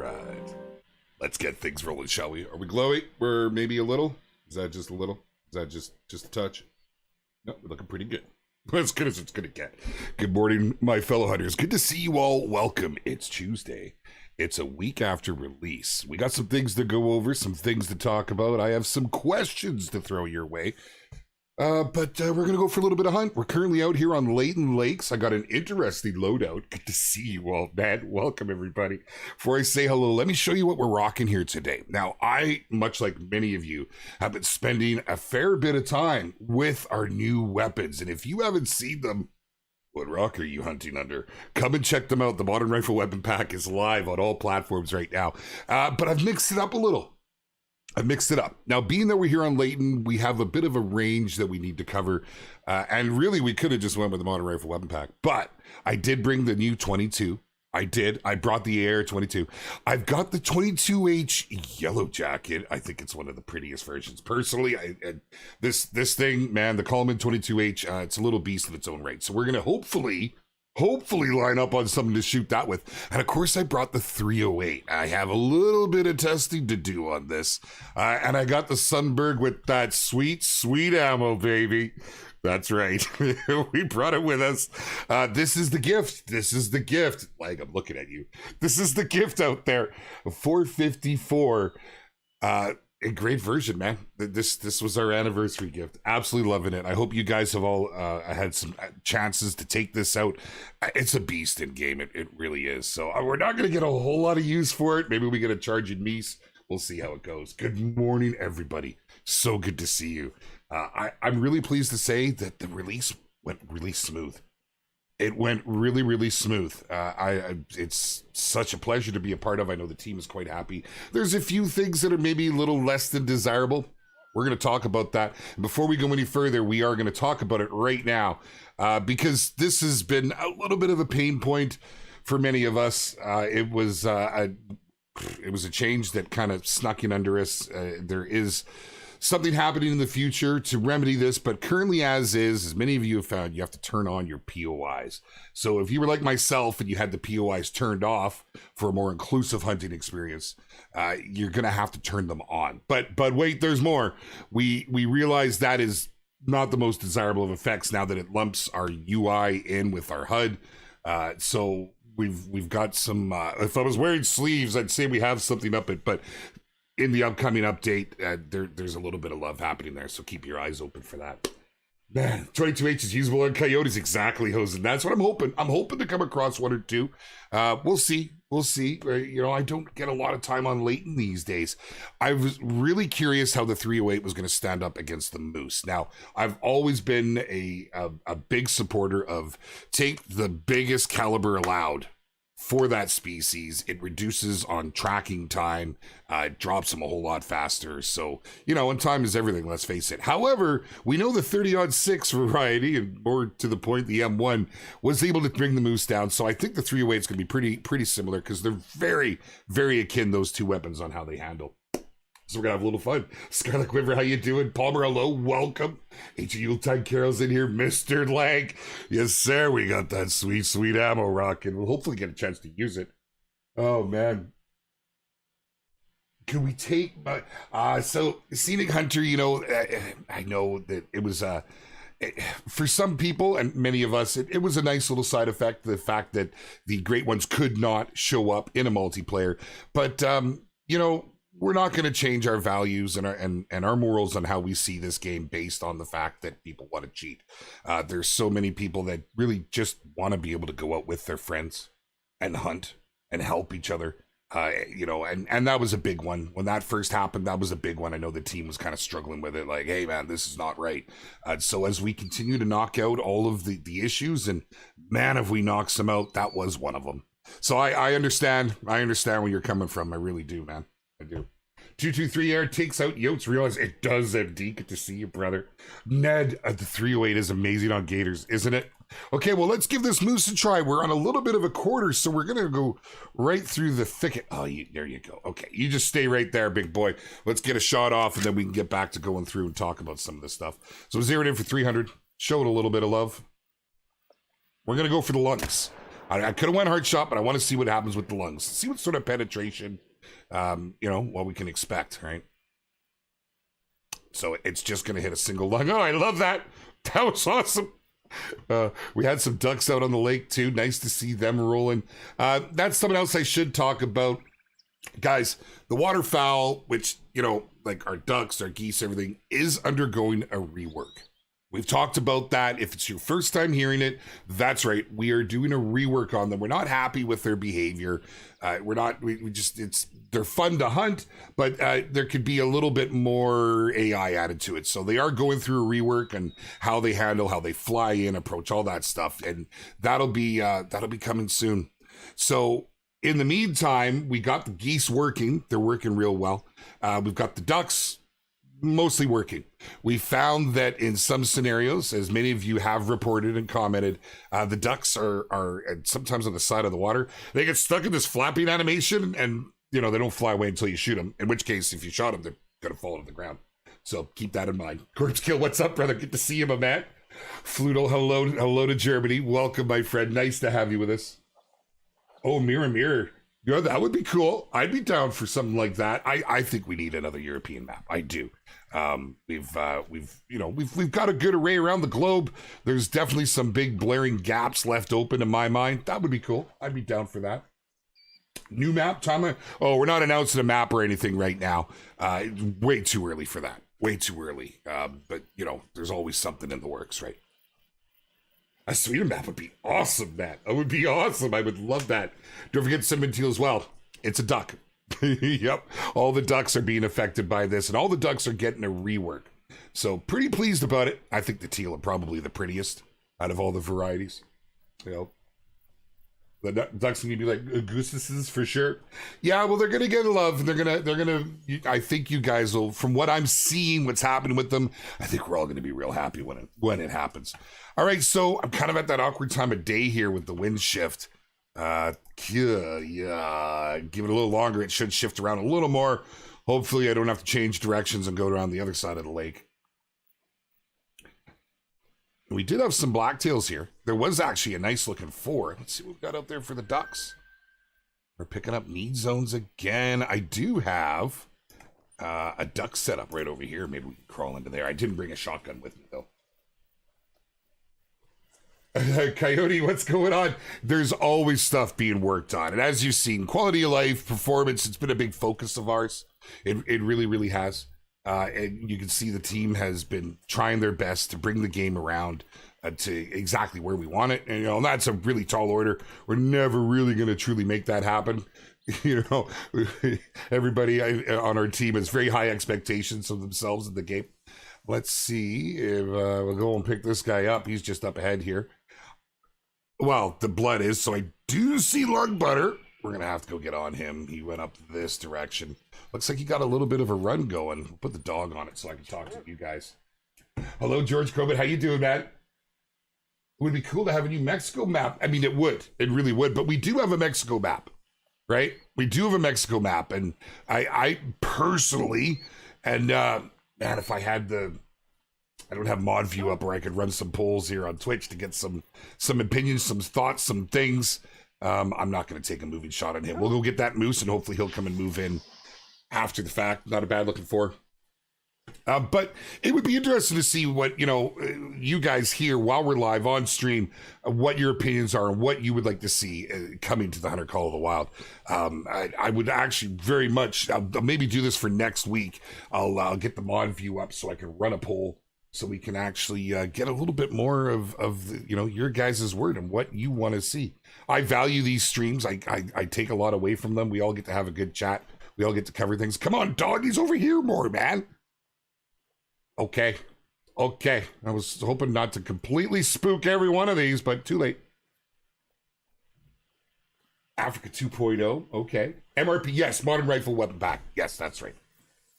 right. Let's get things rolling, shall we? Are we glowy? We're maybe a little? Is that just a little? Is that just a touch? No, we're looking pretty good. As good as it's gonna get. Good morning, my fellow hunters. Good to see you all. Welcome. It's Tuesday. It's a week after release. We got some things to go over, some things to talk about. I have some questions to throw your way. But we're going to go for a little bit of hunt. We're currently out here on Layton Lakes. I got an interesting loadout. Good to see you all, man. Welcome, everybody. Before I say hello, let me show you what we're rocking here today. Now, I, much like many of you, have been spending a fair bit of time with our new weapons. And if you haven't seen them, what rock are you hunting under? Come and check them out. The Modern Rifle Weapon Pack is live on all platforms right now. But I've mixed it up a little. Now, being that we're here on Layton, we have a bit of a range that we need to cover. And really, we could have just went with the Modern Rifle Weapon Pack. But I did bring the new 22. I brought the AR 22. I've got the 22H Yellow Jacket. I think it's one of the prettiest versions. Personally, this thing, man, the Coleman 22H, it's a little beast of its own right. So we're going to hopefully line up on something to shoot that with. And of course, I brought the 308. I have a little bit of testing to do on this. And I got the Sunberg with that sweet ammo, baby. That's right. We brought it with us. This is the gift. Like, I'm looking at you. This is the gift out there. A 454. A great version, man. This was our anniversary gift. Absolutely loving it. I hope you guys have all had some chances to take this out. It's a beast in game. It really is. So we're not going to get a whole lot of use for it. Maybe we get a charge in Mies. We'll see how it goes. Good morning, everybody. So good to see you. I'm really pleased to say that the release went really smooth. It went really, really smooth. It's such a pleasure to be a part of. I know the team is quite happy. There's a few things that are maybe a little less than desirable. We're going to talk about that. Before we go any further, we are going to talk about it right now because this has been a little bit of a pain point for many of us. It was a change that kind of snuck in under us. There is something happening in the future to remedy this, but currently as many of you have found, you have to turn on your POIs. So if you were like myself and you had the POIs turned off for a more inclusive hunting experience, you're gonna have to turn them on. But wait, there's more. We realize that is not the most desirable of effects now that it lumps our UI in with our HUD. So we've got some. If I was wearing sleeves, I'd say we have something up it, but in the upcoming update, there's a little bit of love happening there, so keep your eyes open for that. Man, 22H is usable on Coyotes, exactly, Hosen. That's what I'm hoping. I'm hoping to come across one or two. We'll see. You know, I don't get a lot of time on Layton these days. I was really curious how the 308 was going to stand up against the Moose. Now, I've always been a big supporter of take the biggest caliber allowed for that species. It reduces on tracking time, it drops them a whole lot faster. So, you know, and time is everything, let's face it. However, we know the 30-06 variety, and more to the point, the M1 was able to bring the Moose down. So I think the 308 is going to be pretty similar because they're very, very akin, those two weapons, on how they handle. So we're going to have a little fun. Scarlet Quiver, how you doing? Palmer, hello, welcome. H. Yuletide Carol's in here. Mr. Lank. Yes, sir, we got that sweet ammo rocking. We'll hopefully get a chance to use it. Oh, man. Can we take my... so, Scenic Hunter, you know, I know that it was... for some people, and many of us, it was a nice little side effect, the fact that the great ones could not show up in a multiplayer. But, you know... we're not going to change our values and our morals on how we see this game based on the fact that people want to cheat. There's so many people that really just want to be able to go out with their friends and hunt and help each other. You know, and that was a big one. When that first happened, that was a big one. I know the team was kind of struggling with it. Like, hey, man, this is not right. So as we continue to knock out all of the issues, and man, if we knock some out, that was one of them. So I understand. I understand where you're coming from. I really do, man. I do. 223 Air takes out Yotes. Realize it does, MD. Good to see you, brother. Ned, the 308 is amazing on Gators, isn't it? Okay, well, let's give this Moose a try. We're on a little bit of a quarter, so we're going to go right through the thicket. Oh, there you go. Okay, you just stay right there, big boy. Let's get a shot off, and then we can get back to going through and talk about some of this stuff. So zeroed in for 300. Show it a little bit of love. We're going to go for the lungs. I could have went heart shot, but I want to see what happens with the lungs. See what sort of penetration, what we can expect, right? So it's just going to hit a single lung. Oh, I love that. That was awesome. We had some ducks out on the lake too. Nice to see them rolling. That's something else I should talk about. Guys, the waterfowl, which, like our ducks, our geese, everything, is undergoing a rework. We've talked about that. If it's your first time hearing it, that's right. We are doing a rework on them. We're not happy with their behavior. They're fun to hunt, but there could be a little bit more AI added to it. So they are going through a rework and how they handle, how they fly in, approach, all that stuff. And that'll be coming soon. So in the meantime, we got the geese working. They're working real well. We've got the ducks mostly working. We found that in some scenarios, as many of you have reported and commented, the ducks are sometimes on the side of the water. They get stuck in this flapping animation and, they don't fly away until you shoot them. In which case, if you shot them, they're going to fall to the ground. So keep that in mind. Corpse Kill, what's up, brother? Good to see you, my man. Fludel, hello to Germany. Welcome, my friend. Nice to have you with us. Oh, mirror. That would be cool. I'd be down for something like that. I think we need another European map. I do. We've got a good array around the globe. There's definitely some big blaring gaps left open in my mind. That would be cool. I'd be down for that. New map, Tom? Oh, we're not announcing a map or anything right now. Way too early for that. Way too early. But there's always something in the works, right? A Sweden map would be awesome, Matt. That would be awesome. I would love that. Don't forget Cinnamon Teal as well. It's a duck. Yep. All the ducks are being affected by this, and all the ducks are getting a rework. So pretty pleased about it. I think the teal are probably the prettiest out of all the varieties. The ducks are gonna be like gooses for sure. Yeah, well, they're gonna get love. They're gonna. I think you guys will. From what I'm seeing, what's happening with them, I think we're all gonna be real happy when it happens. All right, so I'm kind of at that awkward time of day here with the wind shift. Give it a little longer. It should shift around a little more. Hopefully, I don't have to change directions and go around the other side of the lake. We did have some blacktails here. There was actually a nice looking four. Let's see what we've got out there for the ducks. We're picking up need zones again. I do have a duck setup right over here. Maybe we can crawl into there. I didn't bring a shotgun with me though. Coyote, what's going on? There's always stuff being worked on. And as you've seen, quality of life, performance, it's been a big focus of ours. It really, really has. And you can see the team has been trying their best to bring the game around to exactly where we want it. And, that's a really tall order. We're never really going to truly make that happen. Everybody on our team has very high expectations of themselves in the game. Let's see if we'll go and pick this guy up. He's just up ahead here. Well, the blood is, so I do see lung butter. We're going to have to go get on him. He went up this direction. Looks like he got a little bit of a run going. We'll put the dog on it so I can talk to you guys. Hello, George Corbett. How you doing, man? It would be cool to have a New Mexico map. I mean, it would. It really would. But we do have a Mexico map, right? We do have a Mexico map. And I personally, and man, if I had I don't have mod view up where I could run some polls here on Twitch to get some opinions, some thoughts, some things. I'm not going to take a moving shot on him. We'll go get that moose and hopefully he'll come and move in after the fact. Not a bad looking for. But it would be interesting to see what, you guys hear while we're live on stream, what your opinions are and what you would like to see coming to the Hunter Call of the Wild. I would actually very much, I'll maybe do this for next week. I'll get the mod view up so I can run a poll so we can actually get a little bit more of your guys' word and what you want to see. I value these streams. I take a lot away from them. We all get to have a good chat. We all get to cover things. Come on, doggies, over here more, man. Okay. I was hoping not to completely spook every one of these, but too late. Africa 2.0. Okay. MRP, yes. Modern Rifle Weapon Pack. Yes, that's right.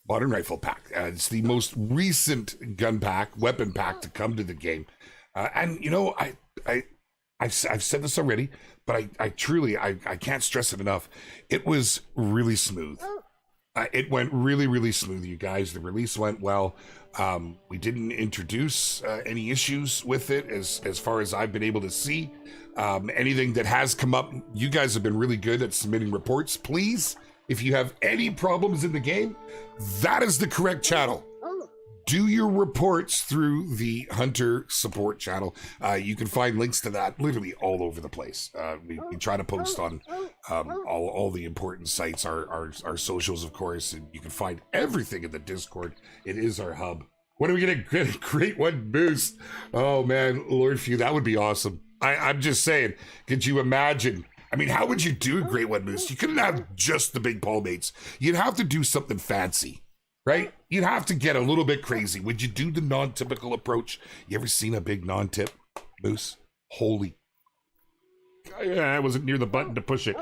Modern Rifle Pack. It's the most recent gun pack, weapon pack to come to the game. And, I've said this already, but I truly can't stress it enough. It was really smooth. It went really, really smooth, you guys. The release went well. We didn't introduce any issues with it as far as I've been able to see. Anything that has come up, you guys have been really good at submitting reports. Please, if you have any problems in the game, that is the correct channel. Do your reports through the Hunter support channel. You can find links to that literally all over the place. We try to post on all the important sites, our socials, of course, and you can find everything in the Discord. It is our hub. When are we going to get a great one boost? Oh, man, Lord Few, that would be awesome. I'm just saying, could you imagine? I mean, how would you do a great one boost? You couldn't have just the big palmates. You'd have to do something fancy. Right? You'd have to get a little bit crazy. Would you do the non-typical approach? You ever seen a big non-tip moose? Holy. I wasn't near the button to push it.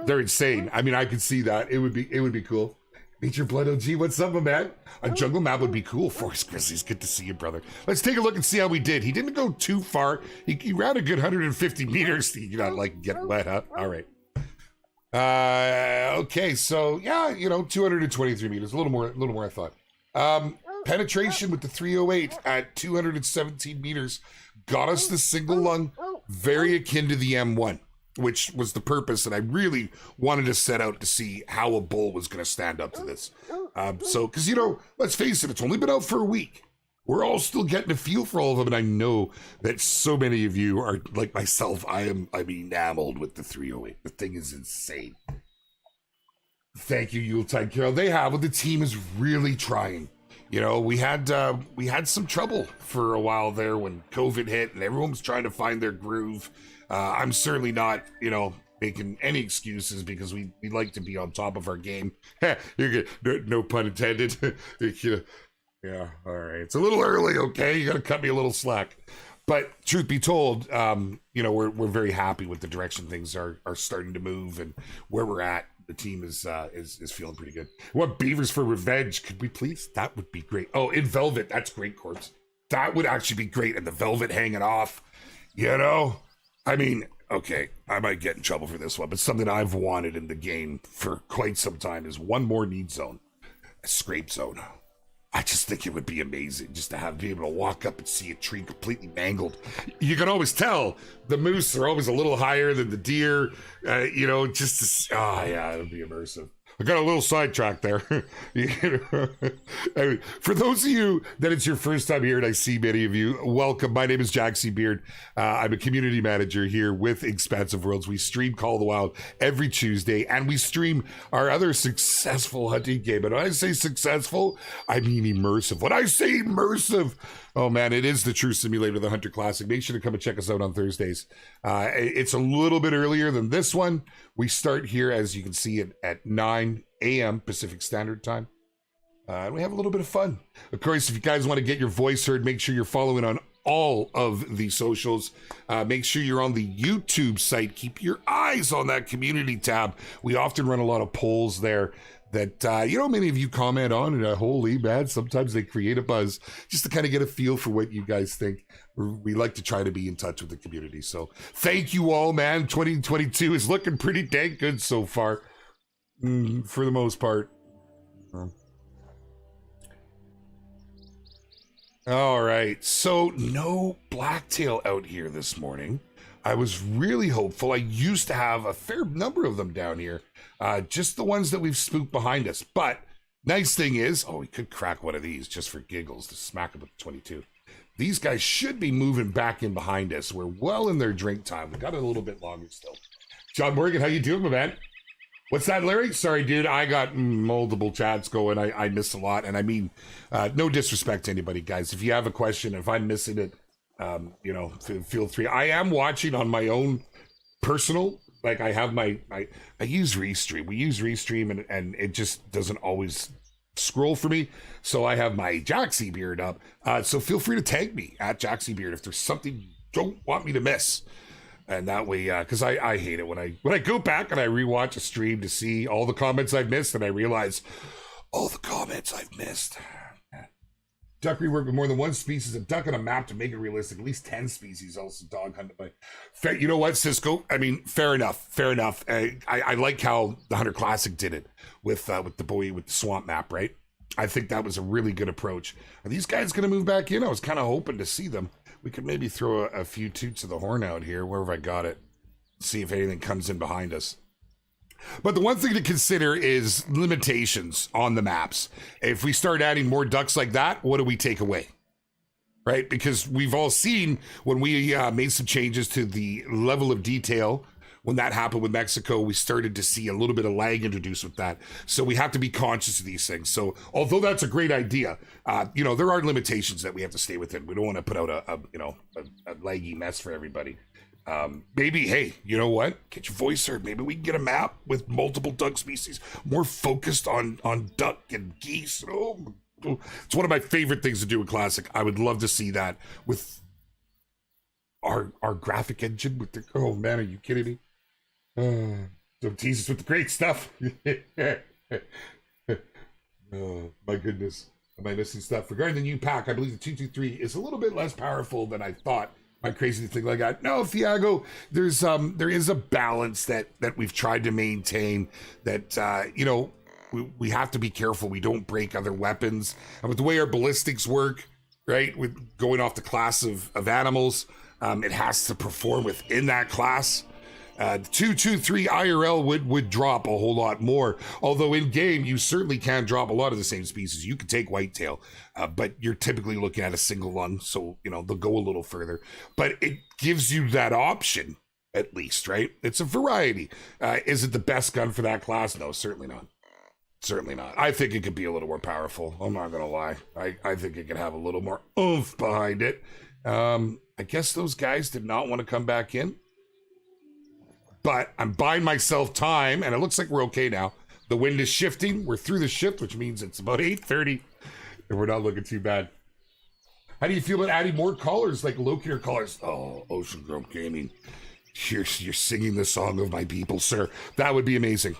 They're insane. I mean, I could see that. It would be cool. Nature Blood OG, what's up, my man? A jungle map would be cool. Forest Grizzlies, good to see you, brother. Let's take a look and see how we did. He didn't go too far. He ran a good 150 meters. You know, like get wet up. All right. Okay, so yeah, 223 meters, a little more I thought. Penetration with the 308 at 217 meters got us the single lung, very akin to the M1, which was the purpose, and I really wanted to set out to see how a bull was going to stand up to this. So, because let's face it, it's only been out for a week. We're all still getting a feel for all of them, and I know that so many of you are like myself. I'm enamored with the 308. The thing is insane. Thank you, Yuletide Carol. They have, but the team is really trying. We had some trouble for a while there when COVID hit, and everyone was trying to find their groove. I'm certainly not, making any excuses because we like to be on top of our game. You're good. No pun intended. Yeah, all right. It's a little early, okay? You got to cut me a little slack. But truth be told, we're very happy with the direction things are starting to move and where we're at. The team is feeling pretty good. What beavers for revenge? Could we please? That would be great. Oh, in velvet, that's great, Corpse. That would actually be great. And the velvet hanging off, I mean, okay, I might get in trouble for this one, but something I've wanted in the game for quite some time is one more need zone, a scrape zone. I just think it would be amazing just to be able to walk up and see a tree completely mangled. You can always tell the moose are always a little higher than the deer, just to, it would be immersive. I got a little sidetracked there. I mean, for those of you that it's your first time here, and I see many of you, welcome. My name is Jack C. Beard. I'm a community manager here with Expansive Worlds. We stream Call of the Wild every Tuesday, and we stream our other successful hunting game. And when I say successful, I mean immersive. When I say immersive, oh man, it is the true simulator, the Hunter Classic. Make sure to come and check us out on Thursdays. It's a little bit earlier than this one. We start here, as you can see, at 9 a.m. Pacific Standard Time. And we have a little bit of fun. Of course, if you guys want to get your voice heard, make sure you're following on all of the socials. Make sure you're on the YouTube site. Keep your eyes on that community tab. We often run a lot of polls there that, many of you comment on, and holy man, sometimes they create a buzz just to kind of get a feel for what you guys think. We like to try to be in touch with the community. So thank you all, man. 2022 is looking pretty dang good so far, for the most part. All right, so no blacktail out here this morning. I was really hopeful. I used to have a fair number of them down here, just the ones that we've spooked behind us. But nice thing is, we could crack one of these just for giggles to smack them with 22. These guys should be moving back in behind us. We're well in their drink time. We got a little bit longer still. John Morgan, how you doing, my man? What's that, Larry? Sorry, dude. I got multiple chats going. I miss a lot. And I mean, no disrespect to anybody, guys. If you have a question, if I'm missing it, feel free. I am watching on my own personal, like I have I use Restream. We use Restream and it just doesn't always scroll for me. So I have my Jaxie Beard up. So feel free to tag me at Jaxie Beard if there's something you don't want me to miss. And that way, because I hate it when I go back and I rewatch a stream to see all the comments I've missed, and I realize all the comments I've missed. Duck rework with more than one species of duck on a map to make it realistic. At least 10 species also dog hunted by. Fair, you know what, Cisco? I mean, fair enough. Fair enough. I like how the Hunter Classic did it with the buoy with the swamp map, right? I think that was a really good approach. Are these guys going to move back in? I was kind of hoping to see them. We could maybe throw a few toots of the horn out here. Where have I got it? See if anything comes in behind us. But the one thing to consider is limitations on the maps. If we start adding more ducks like that, what do we take away? Right? Because we've all seen when we made some changes to the level of detail, when that happened with Mexico, we started to see a little bit of lag introduced with that. So we have to be conscious of these things. So although that's a great idea, there are limitations that we have to stay within. We don't want to put out a laggy mess for everybody. Maybe, hey, you know what? Get your voice heard. Maybe we can get a map with multiple duck species, more focused on duck and geese. Oh, it's one of my favorite things to do in Classic. I would love to see that with our graphic engine. With the, oh man, are you kidding me? Don't tease us with the great stuff. Oh my goodness, am I missing stuff? Regarding the new pack, I believe the 223 is a little bit less powerful than I thought. My crazy thing like that. No, Thiago, there is a balance that we've tried to maintain. That we have to be careful we don't break other weapons. And with the way our ballistics work, right, with going off the class of animals, it has to perform within that class. The 223 IRL would drop a whole lot more. Although in game, you certainly can drop a lot of the same species. You can take whitetail, but you're typically looking at a single lung, so they'll go a little further. But it gives you that option, at least, right? It's a variety. Is it the best gun for that class? No, certainly not. Certainly not. I think it could be a little more powerful. I'm not gonna lie. I think it could have a little more oomph behind it. I guess those guys did not want to come back in. But I'm buying myself time, and it looks like we're okay now. The wind is shifting. We're through the shift, which means it's about 8:30, and we're not looking too bad. How do you feel about adding more callers, like locator callers? Oh, Ocean Grove Gaming, you're singing the song of my people, sir. That would be amazing.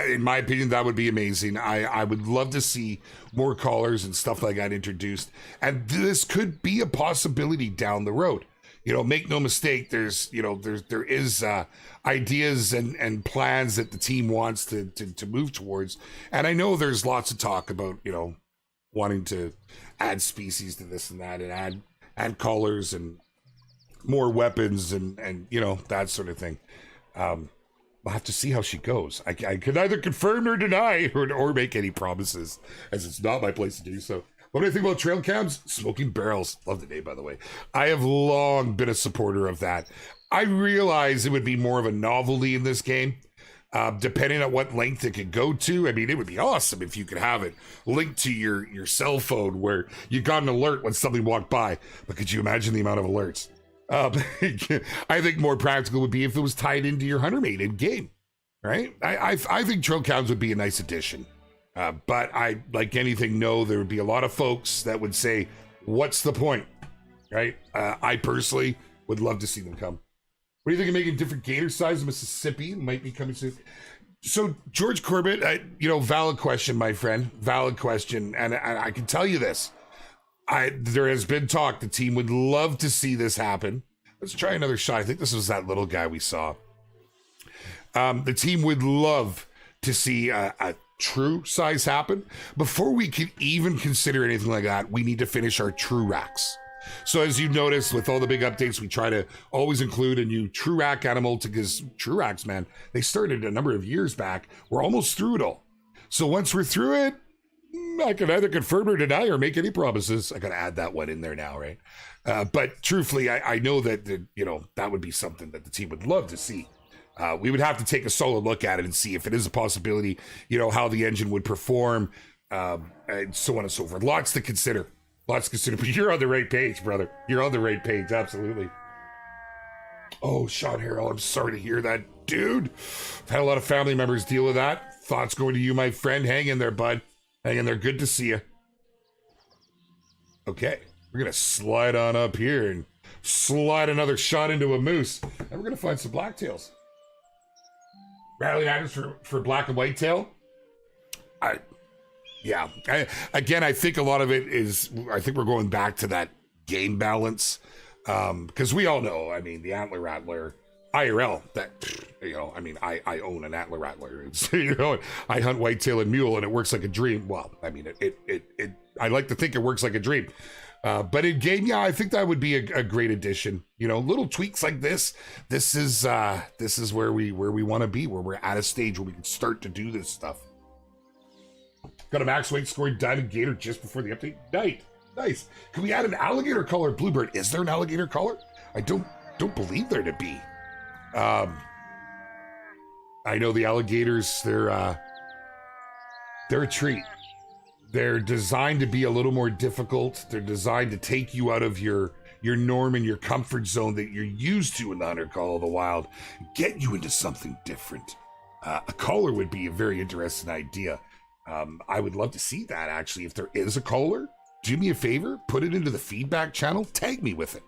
In my opinion, that would be amazing. I would love to see more callers and stuff like that introduced. And this could be a possibility down the road. Make no mistake, there is ideas and plans that the team wants to move towards. And I know there's lots of talk about, wanting to add species to this and that, and add colors and more weapons and that sort of thing. We'll have to see how she goes. I can neither confirm nor deny or make any promises, as it's not my place to do so. What do I think about trail cams? Smoking barrels. Love the name, by the way. I have long been a supporter of that. I realize it would be more of a novelty in this game, depending on what length it could go to. I mean, it would be awesome if you could have it linked to your cell phone where you got an alert when something walked by. But could you imagine the amount of alerts? I think more practical would be if it was tied into your hunter mate in game, right? I think trail cams would be a nice addition. But I, like anything, know there would be a lot of folks that would say, what's the point, right? I personally would love to see them come. What do you think of making different gator size? Mississippi might be coming soon. So George Corbett, valid question, my friend, valid question. And I can tell you this, there has been talk, the team would love to see this happen. Let's try another shot. I think this was that little guy we saw. The team would love to see a true size happen. Before we can even consider anything like that, we need to finish our true racks. So as you notice, with all the big updates, we try to always include a new true rack animal, because true racks, man, they started a number of years back. We're almost through it all. So once we're through it, I can either confirm or deny or make any promises. I gotta add that one in there now, right? But truthfully, I know that that would be something that the team would love to see. We would have to take a solid look at it and see if it is a possibility, how the engine would perform, and so on and so forth. Lots to consider. But you're on the right page, brother. You're on the right page, absolutely. Oh, Sean Harrell, I'm sorry to hear that, dude. I've had a lot of family members deal with that. Thoughts going to you, my friend. Hang in there, bud. Hang in there. Good to see you. Okay, we're going to slide on up here and slide another shot into a moose. And we're going to find some blacktails. Rattling items for black and white tail. Yeah. I think a lot of it is, I think we're going back to that game balance. Because we all know, I mean, the Antler Rattler, IRL, that, you know, I mean, I own an Antler Rattler. It's, you know, I hunt whitetail and mule and it works like a dream. Well, I mean, I like to think it works like a dream. But in game, yeah, I think that would be a great addition. You know, little tweaks like this. This is where we want to be, where we're at a stage where we can start to do this stuff. Got a max weight scored diamond gator just before the update. Nice. Can we add an alligator collar bluebird? Is there an alligator collar? I don't believe there to be. I know the alligators, they're a treat. They're designed to be a little more difficult. They're designed to take you out of your norm and your comfort zone that you're used to in the Hunter Call of the Wild, get you into something different. A collar would be a very interesting idea. I would love to see that, actually. If there is a collar, do me a favor, put it into the feedback channel, tag me with it.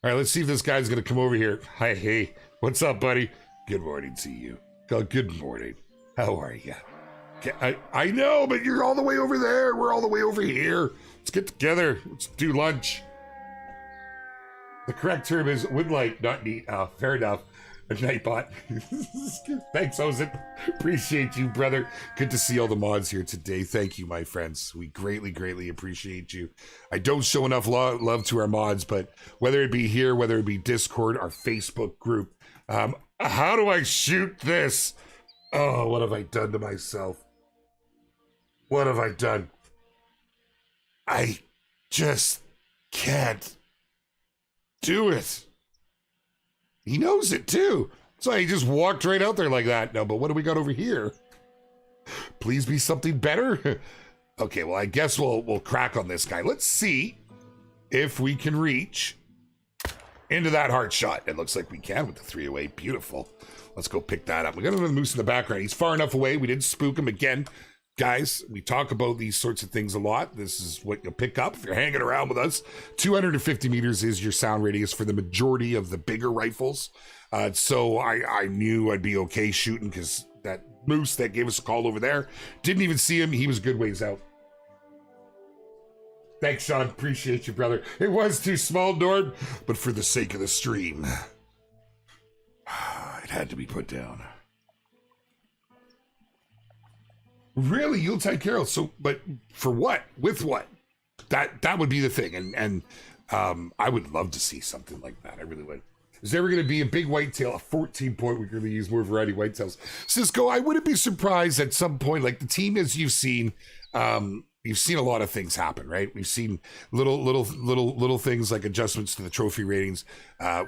All right, let's see if this guy's gonna come over here. Hi, hey, what's up, buddy? Good morning to you. Oh, good morning. How are you? I know, but you're all the way over there. We're all the way over here. Let's get together. Let's do lunch. The correct term is would like, not neat. Fair enough. A nightbot. Thanks, Ozen. Appreciate you, brother. Good to see all the mods here today. Thank you, my friends. We greatly appreciate you. I don't show enough love to our mods, but whether it be here, whether it be Discord, our Facebook group, how do I shoot this? Oh, what have I done to myself? What have I done? I just can't do it. He knows it too. So he just walked right out there like that. No, but what do we got over here? Please be something better. Okay, well, I guess we'll crack on this guy. Let's see if we can reach into that heart shot. It looks like we can with the 308. Beautiful. Let's go pick that up. We got another moose in the background. He's far enough away. We didn't spook him again. Guys, we talk about these sorts of things a lot. This is what you'll pick up if you're hanging around with us. 250 meters is your sound radius for the majority of the bigger rifles. So I knew I'd be okay shooting because that moose that gave us a call over there, didn't even see him. He was a good ways out. Thanks, Sean. Appreciate you, brother. It was too small, Nord, but for the sake of the stream, it had to be put down. Really, Yuletide Carol? So, but for what? With what? That would be the thing, and I would love to see something like that. I really would. Is there ever going to be a big whitetail, a 14-point? We're going to use more variety whitetails. Cisco, I wouldn't be surprised at some point. Like the team, as you've seen a lot of things happen, right? We've seen little things like adjustments to the trophy ratings.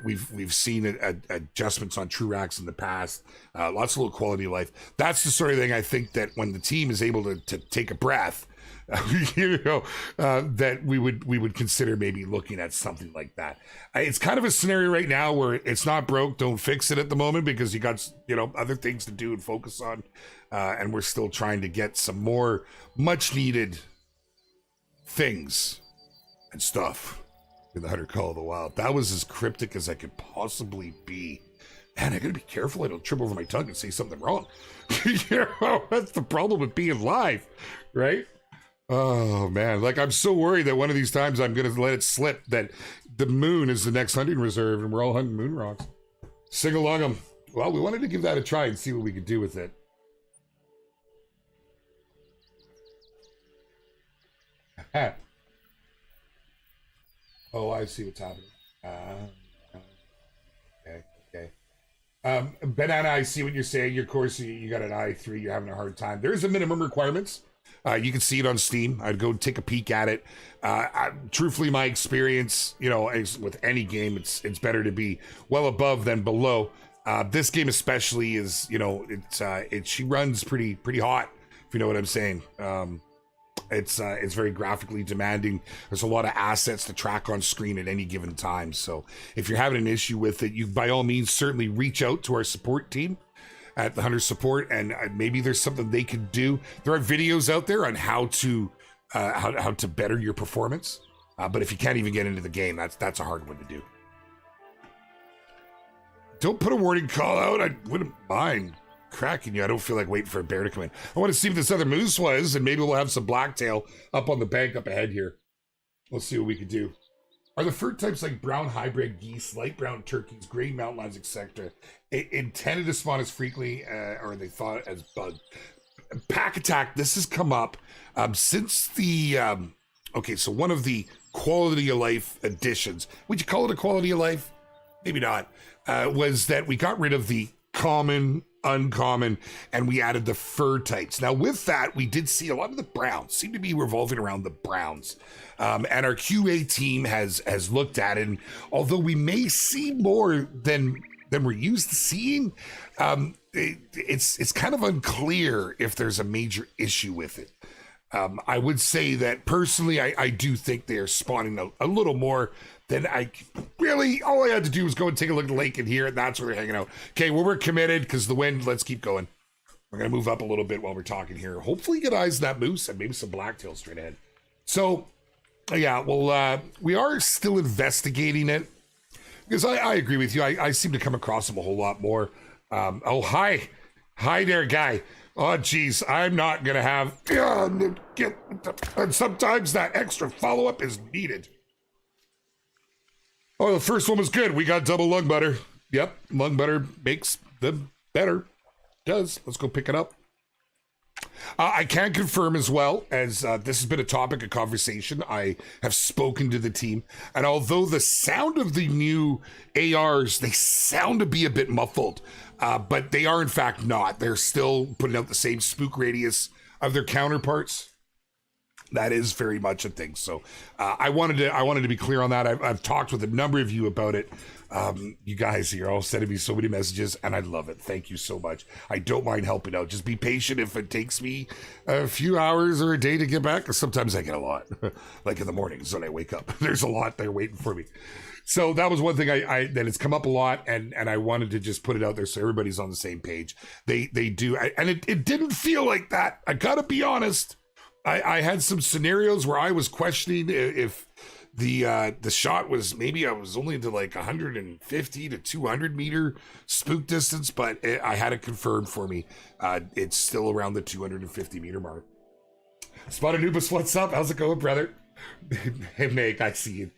We've seen adjustments on true racks in the past. Lots of little quality of life. That's the sort of thing I think that when the team is able to take a breath, that we would consider maybe looking at something like that. It's kind of a scenario right now where it's not broke, don't fix it at the moment because you got other things to do and focus on, and we're still trying to get some more much needed things and stuff in the Hunter Call of the Wild. That was as cryptic as I could possibly be. Man, I gotta be careful I don't trip over my tongue and say something wrong. That's the problem with being live, right? Oh man, like I'm so worried that one of these times I'm gonna let it slip that the moon is the next hunting reserve and we're all hunting moon rocks. Sing along them. Well, we wanted to give that a try and see what we could do with it. Oh, I see what's happening. Okay. Banana, I see what you're saying. Your course, you got an I3, you're having a hard time. There is a minimum requirements. You can see it on Steam. I'd go take a peek at it. Truthfully, my experience, with any game, it's better to be well above than below. This game especially is, she runs pretty hot, if you know what I'm saying. It's very graphically demanding. There's a lot of assets to track on screen at any given time. So if you're having an issue with it, you by all means certainly reach out to our support team at the Hunter Support, and maybe there's something they could do. There are videos out there on how to better your performance. But if you can't even get into the game, that's a hard one to do. Don't put a warning call out. I wouldn't mind. cracking you. I don't feel like waiting for a bear to come in. I want to see what this other moose was, and maybe we'll have some blacktail up on the bank up ahead here. Let's see what we can do. Are the fur types like brown hybrid geese, light brown turkeys, gray mountain lions, etc., intended to spawn as frequently, or are they thought as bug? Pack attack, this has come up since the, okay, so one of the quality of life additions, would you call it a quality of life? Maybe not, was that we got rid of the common, uncommon, and we added the fur types. Now with that, we did see a lot of the browns seem to be revolving around the browns. And our QA team has looked at it, and although we may see more than we're used to seeing, it's kind of unclear if there's a major issue with it. I would say that personally, I do think they're spawning a little more than all I had to do was go and take a look at the lake in here, and that's where they're hanging out. Okay, well, we're committed because the wind, let's keep going. We're going to move up a little bit while we're talking here. Hopefully get eyes on that moose and maybe some blacktails straight ahead. So, yeah, well, we are still investigating it because I agree with you. I seem to come across them a whole lot more. Oh, hi there, guy. Oh, geez, I'm not going to have, and sometimes that extra follow-up is needed. Oh, the first one was good. We got double lung butter. Yep, lung butter makes them better. Does. Let's go pick it up. I can confirm as well as this has been a topic of conversation. I have spoken to the team, and although the sound of the new ARs, they sound to be a bit muffled, but they are in fact not. They're still putting out the same spook radius of their counterparts. That is very much a thing. So I wanted to be clear on that. I've talked with a number of you about it. You guys, you're all sending me so many messages, and I love it. Thank you so much. I don't mind helping out. Just be patient if it takes me a few hours or a day to get back, because sometimes I get a lot. Like in the mornings when I wake up, there's a lot there waiting for me. So that was one thing that has come up a lot, and I wanted to just put it out there so everybody's on the same page. They do, and it didn't feel like that. I gotta be honest. I had some scenarios where I was questioning if the shot was, maybe I was only to like 150 to 200 meter spook distance, but I had it confirmed for me. It's still around the 250 meter mark. Spotted Anubis, what's up? How's it going, brother? Hey, Meg, I see you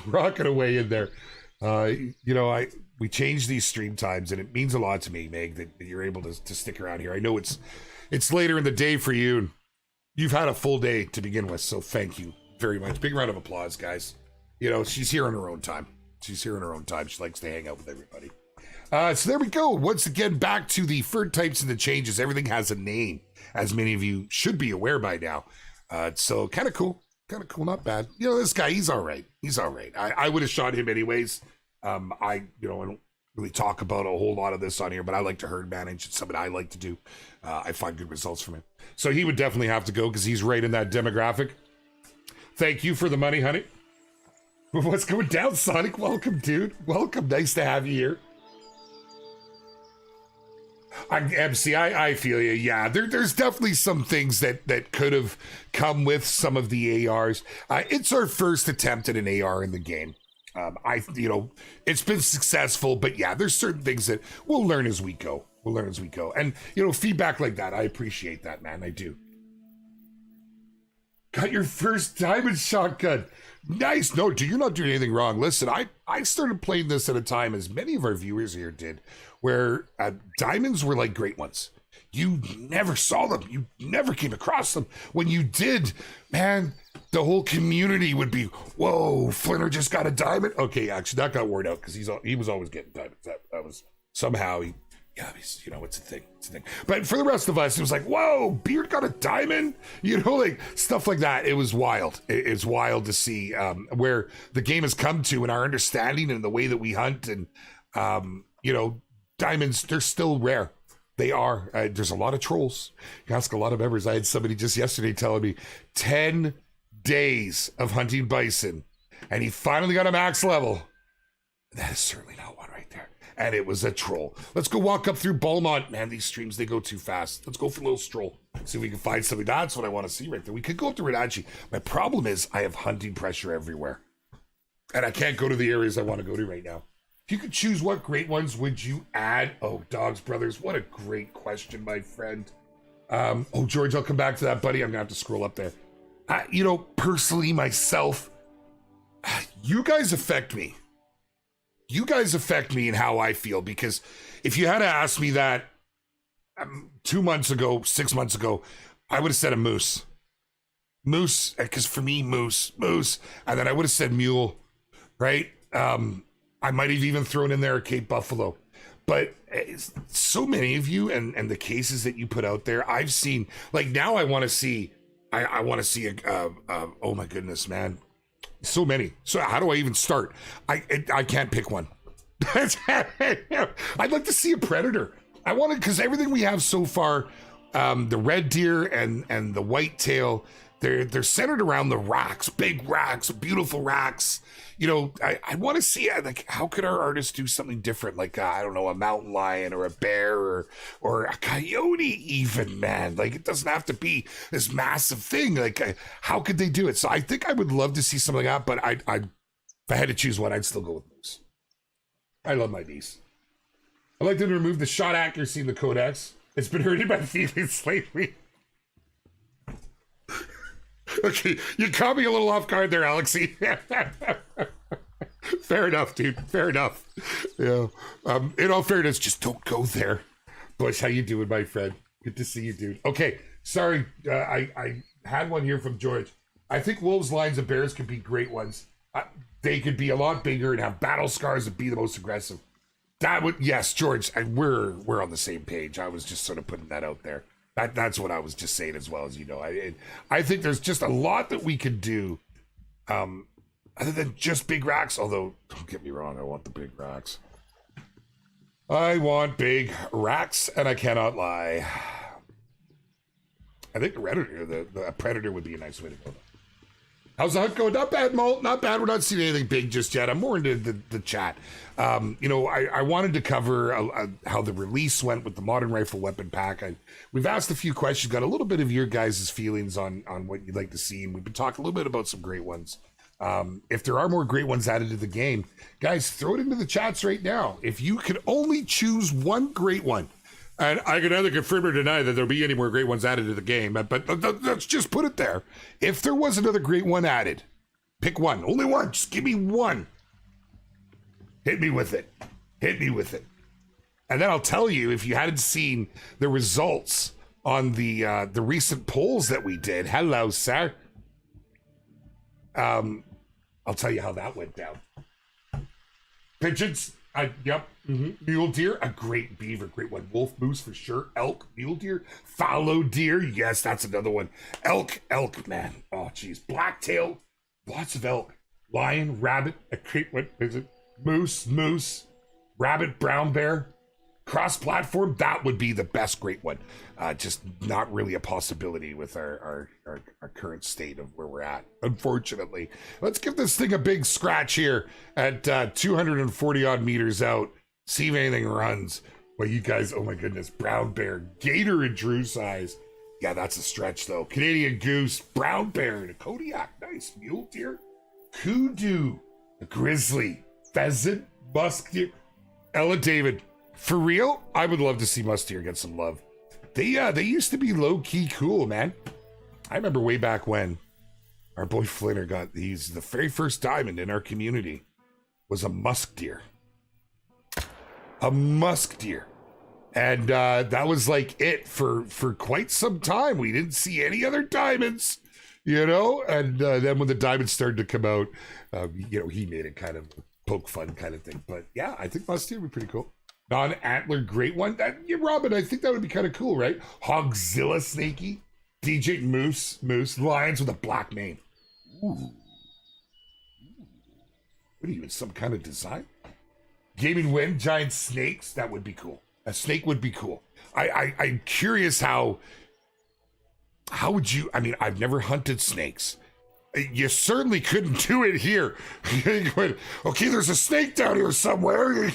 rocking away in there. We changed these stream times, and it means a lot to me, Meg, that you're able to stick around here. I know it's later in the day for you, and you've had a full day to begin with, so thank you very much. Big round of applause, guys. She's here on her own time. She likes to hang out with everybody. So there we go. Once again, back to the fur types and the changes. Everything has a name, as many of you should be aware by now. So kind of cool. Not bad. This guy, he's all right. I would have shot him anyways. I don't really talk about a whole lot of this on here, but I like to herd manage. It's something I like to do. I find good results from him. So he would definitely have to go because he's right in that demographic. Thank you for the money, honey. What's going down, Sonic? Welcome, dude. Welcome. Nice to have you here. MC, I feel you. Yeah, there's definitely some things that could have come with some of the ARs. It's our first attempt at an AR in the game. It's been successful, but yeah, there's certain things that we'll learn as we go. And, feedback like that, I appreciate that, man. I do. Got your first diamond shotgun. Nice. No, you're not doing anything wrong. Listen, I started playing this at a time, as many of our viewers here did, where diamonds were like great ones. You never saw them. You never came across them. When you did, man, the whole community would be, whoa, Flinter just got a diamond. Okay, actually, that got worn out because he was always getting diamonds. That was somehow it's a thing. But for the rest of us, it was like, whoa, Beard got a diamond. Like stuff like that. It was wild. It's wild to see where the game has come to and our understanding and the way that we hunt. And diamonds, they're still rare. They are. There's a lot of trolls. You ask a lot of members. I had somebody just yesterday telling me 10 days of hunting bison, and he finally got a max level. That is certainly not one right there. And it was a troll. Let's go walk up through Beaumont. Man, these streams, they go too fast. Let's go for a little stroll. See if we can find something. That's what I want to see right there. We could go up to Renanchi. My problem is I have hunting pressure everywhere. And I can't go to the areas I want to go to right now. If you could choose, what great ones would you add? Oh, Dogs Brothers, what a great question, my friend. Oh, George, I'll come back to that, buddy. I'm gonna have to scroll up there. Personally, myself, you guys affect me. You guys affect me in how I feel, because if you had to ask me that 2 months ago, 6 months ago, I would have said a moose. Moose, because for me, moose. And then I would have said mule, right? I might have even thrown in there a Cape Buffalo. But so many of you and the cases that you put out there, I've seen, like, now I want to see, I want to see oh my goodness, man. So many. So how do I even start? I can't pick one. I'd like to see a predator. I want to, because everything we have so far, the red deer and the whitetail, they're centered around the racks, big racks, beautiful racks. I want to see, like, how could our artists do something different? Like, I don't know, a mountain lion or a bear or a coyote even, man. Like, it doesn't have to be this massive thing. Like, how could they do it? So I think I would love to see something like that, but if I had to choose one, I'd still go with moose. I love my beast. I'd like them to remove the shot accuracy in the codex. It's been hurting my feelings lately. Okay, you caught me a little off guard there, Alexi. Fair enough, dude. Fair enough. Yeah. In all fairness, just don't go there. Bush, how you doing, my friend? Good to see you, dude. Okay, sorry. I had one here from George. I think wolves, lions, and bears could be great ones. They could be a lot bigger and have battle scars and be the most aggressive. That would, yes, George. We're on the same page. I was just sort of putting that out there. That's what I was just saying as well, as you know. I think there's just a lot that we could do, other than just big racks. Although, don't get me wrong, I want the big racks. I want big racks, and I cannot lie. I think the predator would be a nice way to go. How's the hunt going? Not bad, Molt. Not bad. We're not seeing anything big just yet. I'm more into the chat. I wanted to cover how the release went with the modern rifle weapon pack. We've asked a few questions, got a little bit of your guys' feelings on what you'd like to see, and we've been talking a little bit about some great ones. If there are more great ones added to the game, guys, throw it into the chats right now. If you could only choose one great one, and I can either confirm or deny that there'll be any more great ones added to the game, but let's just put it there. If there was another great one added, pick one. Only one. Just give me one. Hit me with it. Hit me with it. And then I'll tell you, if you hadn't seen the results on the recent polls that we did. Hello, sir. I'll tell you how that went down. Pigeons. Yep. Mm-hmm. Mule deer, a great beaver, great one. Wolf, moose for sure. Elk, mule deer, fallow deer. Yes, that's another one. Elk, man. Oh, geez. Blacktail, lots of elk. Lion, rabbit, a great one. Is it moose, rabbit, brown bear. Cross-platform, that would be the best great one. Just not really a possibility with our current state of where we're at, unfortunately. Let's give this thing a big scratch here at 240 odd meters out. See if anything runs. Well, you guys, oh my goodness, brown bear, gator and Drew size. Yeah, that's a stretch though. Canadian goose, brown bear, and a Kodiak. Nice. Mule deer, kudu, a grizzly, pheasant, musk deer. Ella David. For real, I would love to see musk deer get some love. They used to be low-key cool, man. I remember way back when our boy Flinner got the very first diamond in our community was a musk deer. A musk deer. And that was like it for quite some time. We didn't see any other diamonds, and then when the diamonds started to come out, he made it kind of poke fun kind of thing. But yeah, I think musk deer would be pretty cool. Non-antler great one. Robin, I think that would be kind of cool, right? Hogzilla snaky. DJ moose, lions with a black mane. Ooh. What are you, some kind of design? Gaming wind, giant snakes. That would be cool. A snake would be cool. I'm curious how would you, I've never hunted snakes. You certainly couldn't do it here. Okay, there's a snake down here somewhere.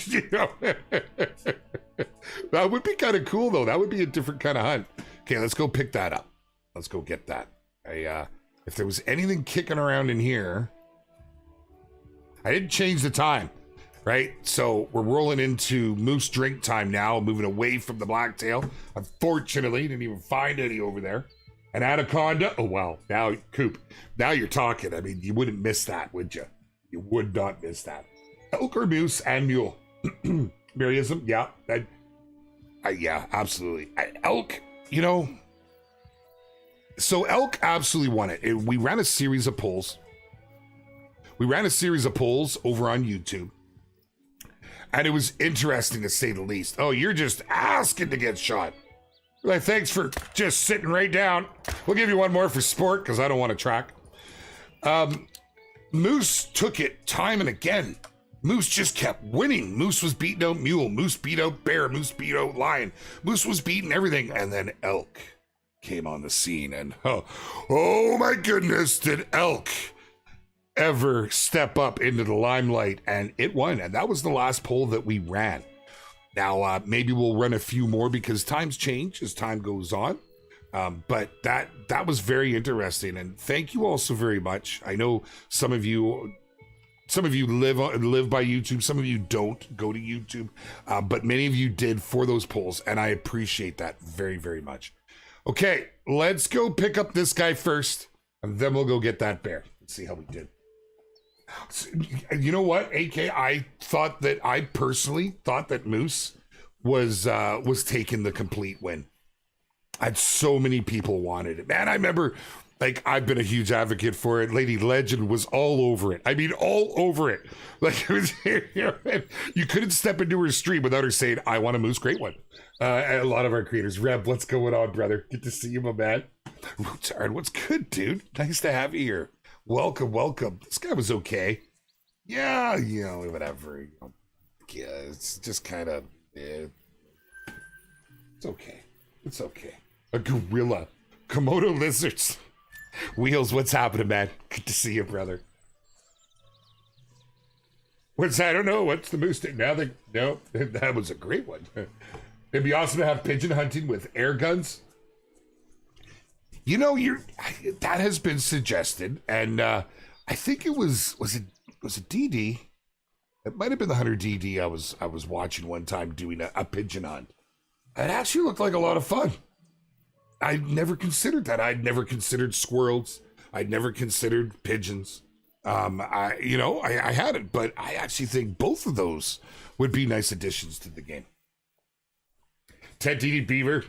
That would be kind of cool, though. That would be a different kind of hunt. Okay, let's go pick that up. Let's go get that. If there was anything kicking around in here, I didn't change the time. right? So we're rolling into moose drink time now, moving away from the blacktail. Unfortunately, didn't even find any over there. An anaconda. Oh, wow. Now, Coop, now you're talking. I mean, you wouldn't miss that, would you? You would not miss that. Elk or moose and mule. Maryism, yeah. Yeah, absolutely. Elk, you know. So elk absolutely won it. We ran a series of polls. Over on YouTube. And it was interesting to say the least. Oh, you're just asking to get shot. Like, thanks for just sitting right down. We'll give you one more for sport because I don't want to track. Moose took it time and again. Moose just kept winning. Moose was beating out mule. Moose beat out bear. Moose beat out lion. Moose was beating everything. And then elk came on the scene. And oh my goodness, did elk ever step up into the limelight, and it won. And that was the last poll that we ran. Now, maybe we'll run a few more because times change as time goes on. But that was very interesting. And thank you all so very much. I know some of you live by YouTube. Some of you don't go to YouTube. But many of you did for those polls. And I appreciate that very, very much. Okay, let's go pick up this guy first. And then we'll go get that bear. Let's see how we did. You know what, AK? I personally thought that Moose was taking the complete win. I had so many people wanted it. Man, I remember, like, I've been a huge advocate for it. Lady Legend was all over it. I mean, all over it. Like, it was, you couldn't step into her stream without her saying, I want a Moose Great One. And a lot of our creators. Reb, what's going on, brother? Good to see you, my man. Rootsard, what's good, dude? Nice to have you here. Welcome. This guy was okay. Yeah, you know, whatever. Yeah, it's just kind of, it's okay. It's okay. A gorilla. Komodo lizards. Wheels, what's happening, man? Good to see you, brother. I don't know. What's the moose? No, that was a great one. It'd be awesome to have pigeon hunting with air guns. You know, that has been suggested, and I think it was it DD? It might have been the Hunter DD I was watching one time doing a pigeon hunt. It actually looked like a lot of fun. I'd never considered that. I'd never considered squirrels. I'd never considered pigeons. I hadn't, but I actually think both of those would be nice additions to the game. Ted DD Beaver,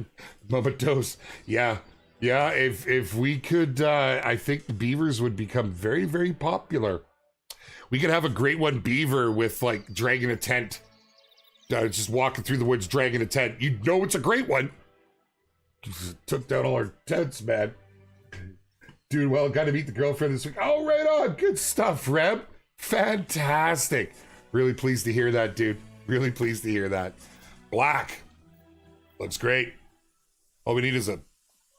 Momotos, yeah. Yeah, if we could, I think the beavers would become very, very popular. We could have a great one beaver with, like, dragging a tent. Just walking through the woods, dragging a tent. You know it's a great one. Just took down all our tents, man. Dude, well, got to meet the girlfriend this week. Oh, right on. Good stuff, Reb. Fantastic. Really pleased to hear that, dude. Really pleased to hear that. Black. Looks great. All we need is a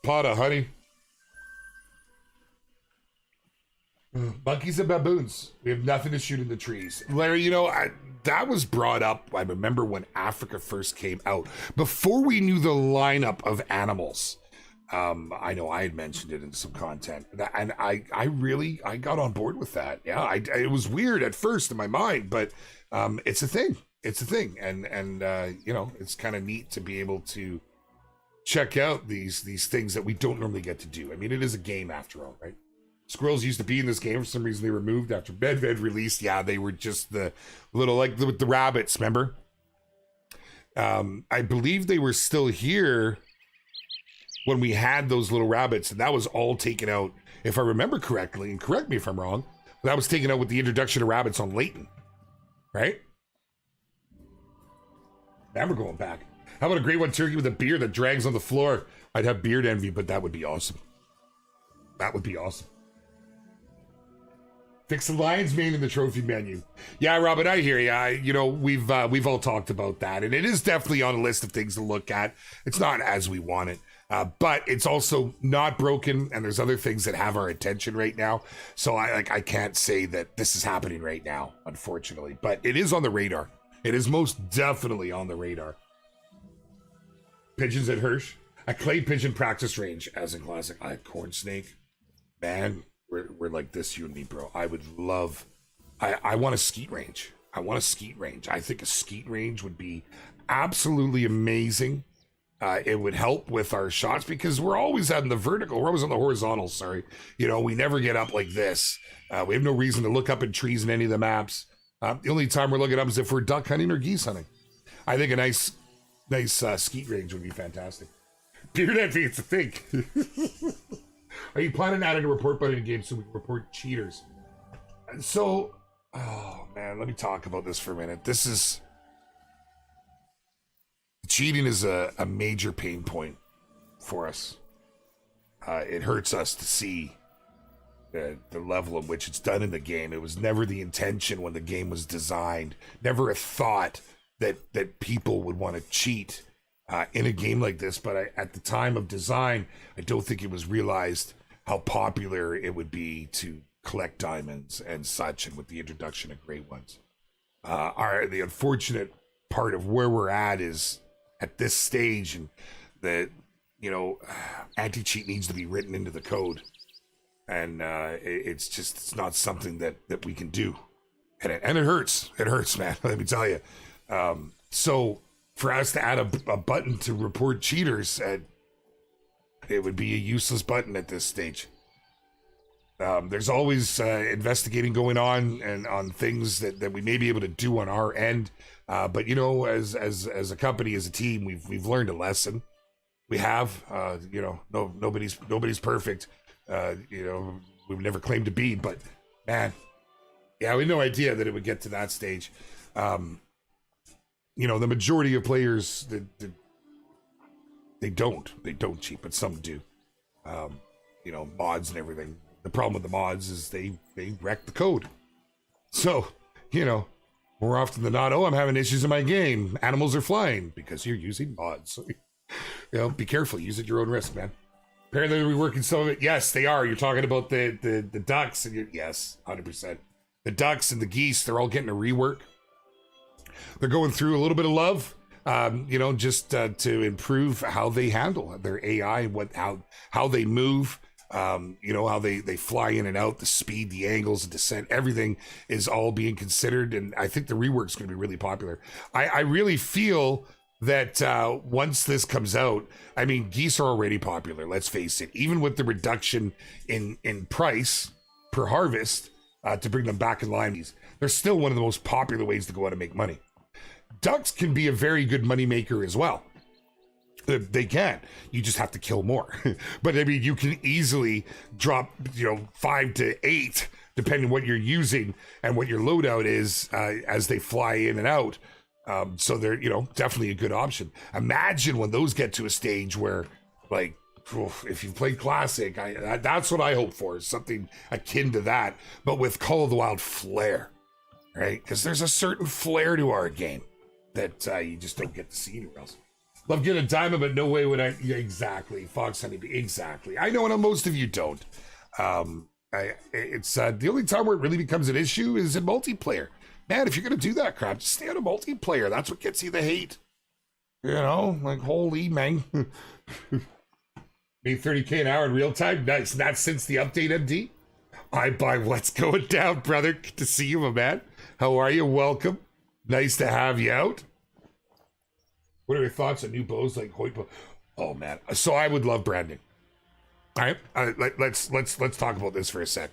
pot of honey. Monkeys and baboons. We have nothing to shoot in the trees. Larry, you know, that was brought up. I remember when Africa first came out. Before we knew the lineup of animals. I know I had mentioned it in some content. And I got on board with that. Yeah, it was weird at first in my mind, but it's a thing. It's a thing. And you know, it's kind of neat to be able to check out these things that we don't normally get to do. I mean, it is a game after all, right? Squirrels used to be in this game. For some reason, they were removed after Bedved released. Yeah, they were just the little, like with the rabbits, remember? I believe they were still here when we had those little rabbits, and that was all taken out, if I remember correctly, and correct me if I'm wrong, that was taken out with the introduction of rabbits on Leighton, right? Now we're going back. How about a great one turkey with a beard that drags on the floor? I'd have beard envy, but that would be awesome. That would be awesome. Fix the lion's mane in the trophy menu. Yeah, Robin, I hear you. You know, we've all talked about that, and it is definitely on a list of things to look at. It's not as we want it, but it's also not broken, and there's other things that have our attention right now. So I can't say that this is happening right now, unfortunately, but it is on the radar. It is most definitely on the radar. Pigeons at Hirsch. A clay pigeon practice range, as in classic. I had corn snake. Man, we're like this, you and me, bro. I would love... I want a skeet range. I want a skeet range. I think a skeet range would be absolutely amazing. It would help with our shots because we're always on the vertical. We're always on the horizontal, sorry. We never get up like this. We have no reason to look up in trees in any of the maps. The only time we're looking up is if we're duck hunting or geese hunting. I think a nice skeet range would be fantastic. Beard envy, it's a thing. Are you planning on adding a report button in game so we can report cheaters? So, oh man, let me talk about this for a minute. Cheating is a major pain point for us. It hurts us to see the level at which it's done in the game. It was never the intention when the game was designed. Never a thought that people would want to cheat in a game like this. But at the time of design, I don't think it was realized how popular it would be to collect diamonds and such, and with the introduction of great ones. The unfortunate part of where we're at is at this stage, and that anti-cheat needs to be written into the code, and it's not something that we can do, and it hurts, man. Let me tell you. So for us to add a button to report cheaters, it would be a useless button at this stage. There's always investigating going on and on things that we may be able to do on our end. But as a company, as a team, we've learned a lesson. We have, nobody's perfect. We've never claimed to be, but man, yeah, we had no idea that it would get to that stage. The majority of players they don't cheat, but some do. Mods and everything. The problem with the mods is they wreck the code. So, more often than not, I'm having issues in my game. Animals are flying because you're using mods. So, be careful. Use at your own risk, man. Apparently they're reworking some of it. Yes, they are. You're talking about the ducks. And yes, 100%. The ducks and the geese, they're all getting a rework. They're going through a little bit of love, just to improve how they handle their AI, how they move. How they fly in and out, the speed, the angles, the descent, everything is all being considered. And I think the rework's going to be really popular. I really feel that once this comes out, I mean, geese are already popular, let's face it. Even with the reduction in price per harvest to bring them back in line, they're still one of the most popular ways to go out and make money. Ducks can be a very good money maker as well. They can. You just have to kill more. But I mean, you can easily drop, 5 to 8, depending on what you're using and what your loadout is as they fly in and out. So they're, definitely a good option. Imagine when those get to a stage where, like, if you've played Classic, that's what I hope for, is something akin to that, but with Call of the Wild flair, right? Because there's a certain flair to our game that you just don't get to see anywhere else. Love getting a diamond, but no way would I. Yeah, exactly. Fox Honeybee. Exactly. I know, and most of you don't. It's the only time where it really becomes an issue is in multiplayer. Man, if you're going to do that crap, just stay on a multiplayer. That's what gets you the hate. Holy man. Made 30K an hour in real time. Nice. That's since the update, MD. I buy what's going down, brother. Good to see you, my man. How are you? Welcome. Nice to have you out. What are your thoughts on new bows like Hoyt bow? Oh man, so I would love branding. All right, let's talk about this for a sec.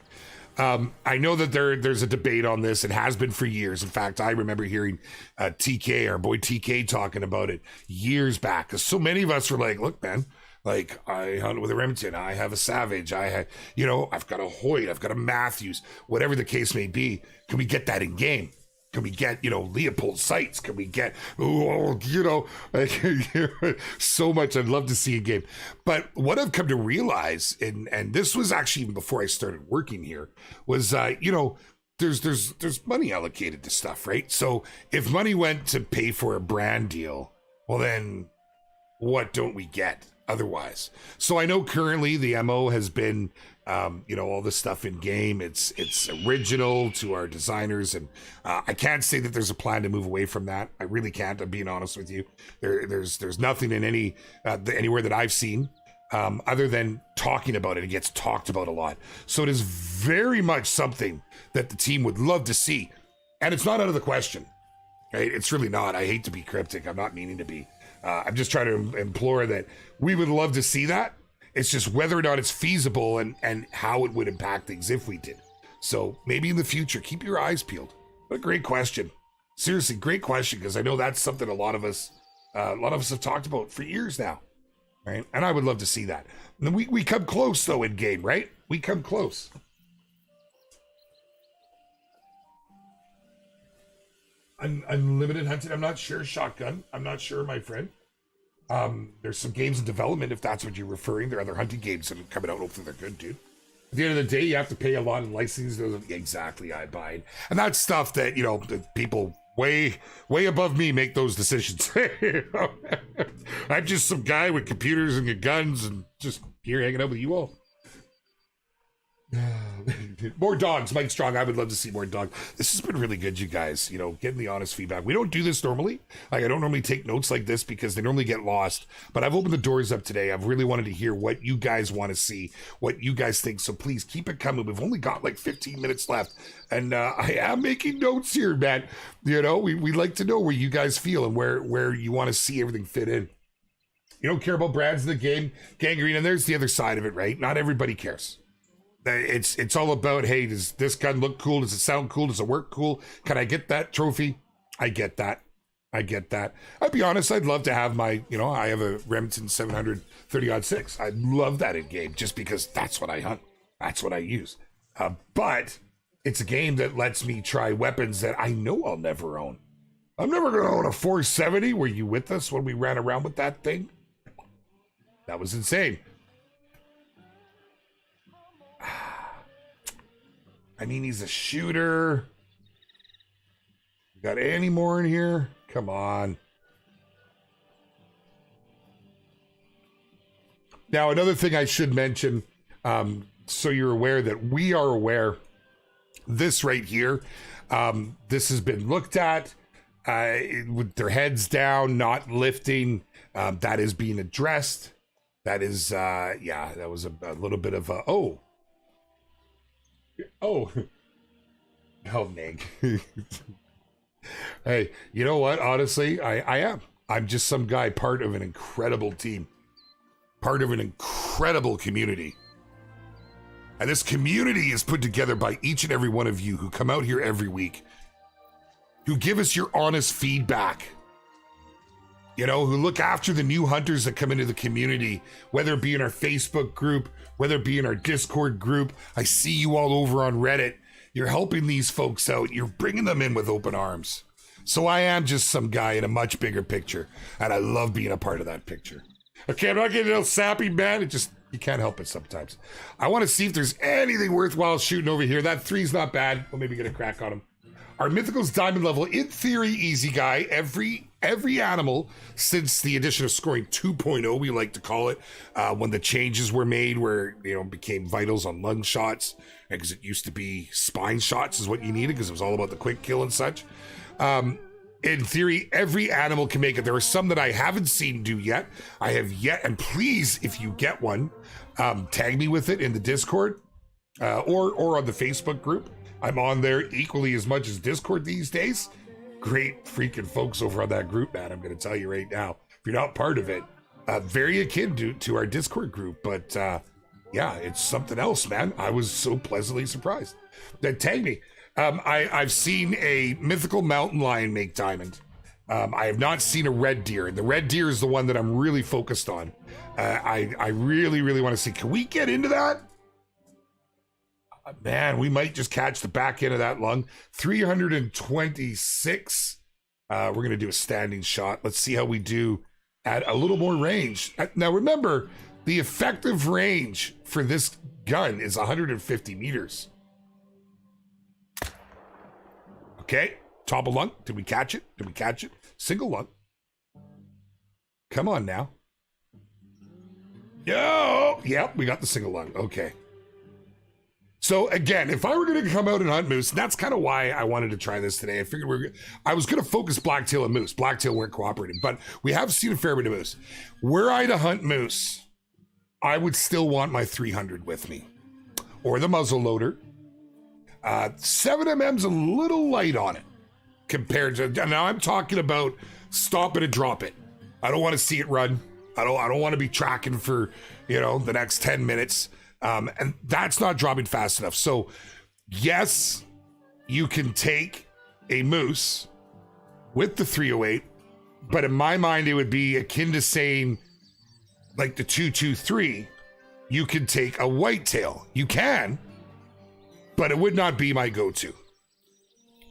I know that there's a debate on this. It has been for years. In fact, I remember hearing TK, our boy TK, talking about it years back. Because so many of us were like, "Look, man, like I hunt with a Remington. I have a Savage. I've got a Hoyt. I've got a Matthews. Whatever the case may be, can we get that in game?" Can we get, Leopold sights? Can we get, so much I'd love to see a game. But what I've come to realize, and this was actually even before I started working here, was, there's money allocated to stuff, right? So if money went to pay for a brand deal, well then what don't we get otherwise? So I know currently the MO has been, all this stuff in game. It's original to our designers, and I can't say that there's a plan to move away from that. I really can't. I'm being honest with you. There's nothing in anywhere that I've seen other than talking about it. It gets talked about a lot. So it is very much something that the team would love to see. And it's not out of the question, right? It's really not. I hate to be cryptic. I'm not meaning to be. I'm just trying to implore that we would love to see that. It's just whether or not it's feasible and how it would impact things if we did. So maybe in the future, keep your eyes peeled. What a great question. Seriously, great question, because I know that's something a lot of us have talked about for years now, right? And I would love to see that. And we come close, though, in game, right? We come close. Unlimited hunting, I'm not sure. Shotgun, I'm not sure, my friend. There's some games in development, if that's what you're referring. There are other hunting games that are coming out. Hopefully they're good, dude. At the end of the day, you have to pay a lot in licensing. Exactly, I buy it. And that's stuff that, you know, the people way above me make those decisions. I'm just some guy with computers and guns and just here hanging out with you all. More dogs, Mike Strong. I would love to see more dogs. This has been really good, you guys. You know, getting the honest feedback. We don't do this normally. Like, I don't normally take notes like this because they normally get lost. But I've opened the doors up today. I've really wanted to hear what you guys want to see, what you guys think. So please keep it coming. We've only got like 15 minutes left, and I am making notes here, man. You know, we like to know where you guys feel and where you want to see everything fit in. You don't care about brands in the game, gangrene, and there's the other side of it, right? Not everybody cares. It's all about, hey, does this gun look cool? Does it sound cool? Does it work cool? Can I get that trophy? I get that. I'd be honest, I'd love to have my, you know, I have a Remington 730-06. I'd love that in game just because that's what I hunt. That's what I use. But it's a game that lets me try weapons that I know I'll never own. I'm never going to own a 470. Were you with us when we ran around with that thing? That was insane. I mean, he's a shooter. Got any more in here? Come on. Now, another thing I should mention, so you're aware that we are aware, this right here, this has been looked at with their heads down, not lifting. That is being addressed. That is, yeah, that was a little bit of a, oh, Meg. Hey, you know what? Honestly, I am. I'm just some guy, part of an incredible team, part of an incredible community. And this community is put together by each and every one of you who come out here every week, who give us your honest feedback, you know, who look after the new hunters that come into the community, whether it be in our Facebook group, whether it be in our Discord group. I see you all over on Reddit. You're helping these folks out. You're bringing them in with open arms. So I am just some guy in a much bigger picture, and I love being a part of that picture. Okay, I'm not getting a little sappy, man. It just, you can't help it sometimes. I want to see if there's anything worthwhile shooting over here. That 3's not bad. We'll maybe get a crack on him. Our Mythical's diamond level, in theory, easy guy. Every animal since the addition of scoring 2.0, we like to call it, when the changes were made where, you know, became vitals on lung shots, because it used to be spine shots is what you needed because it was all about the quick kill and such. In theory, every animal can make it. There are some that I haven't seen do yet. I have yet, and please, if you get one, tag me with it in the Discord or on the Facebook group. I'm on there equally as much as Discord these days. Great freaking folks over on that group, man. I'm going to tell you right now, if you're not part of it, very akin to our Discord group. But yeah, it's something else, man. I was so pleasantly surprised. Then tag me. I've seen a mythical mountain lion make diamond. I have not seen a red deer, and the red deer is the one that I'm really focused on. I really, really want to see. Can we get into that? Man, we might just catch the back end of that lung. 326. We're going to do a standing shot. Let's see how we do at a little more range. Now, remember, the effective range for this gun is 150 meters. Okay, top of lung. Did we catch it? Did we catch it? Single lung. Come on now. Yo! Yep, we got the single lung. Okay. So again, if I were going to come out and hunt moose, and that's kind of why I wanted to try this today. I figured I was going to focus blacktail and moose. Blacktail weren't cooperating, but we have seen a fair bit of moose. Were I to hunt moose, I would still want my 300 with me, or the muzzle loader. 7mm's a little light on it. compared to, now I'm talking about stop it and drop it. I don't want to see it run. I don't want to be tracking for, the next 10 minutes. And that's not dropping fast enough. So yes, you can take a moose with the 308, but in my mind, it would be akin to saying like the 223, you can take a whitetail. You can, but it would not be my go-to.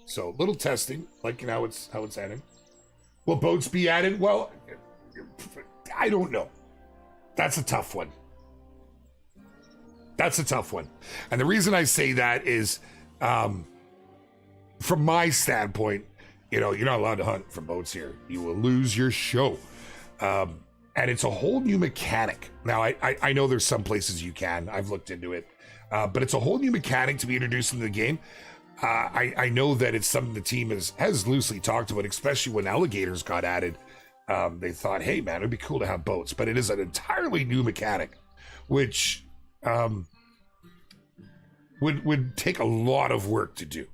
So little testing, like how it's added. Will boats be added? Well, I don't know. That's a tough one. And the reason I say that is, from my standpoint, you're not allowed to hunt from boats here. You will lose your show. And it's a whole new mechanic. Now, I know there's some places you can. I've looked into it. But it's a whole new mechanic to be introduced into the game. I know that it's something the team has loosely talked about, especially when alligators got added. They thought, hey, man, it'd be cool to have boats. But it is an entirely new mechanic, which would take a lot of work to do.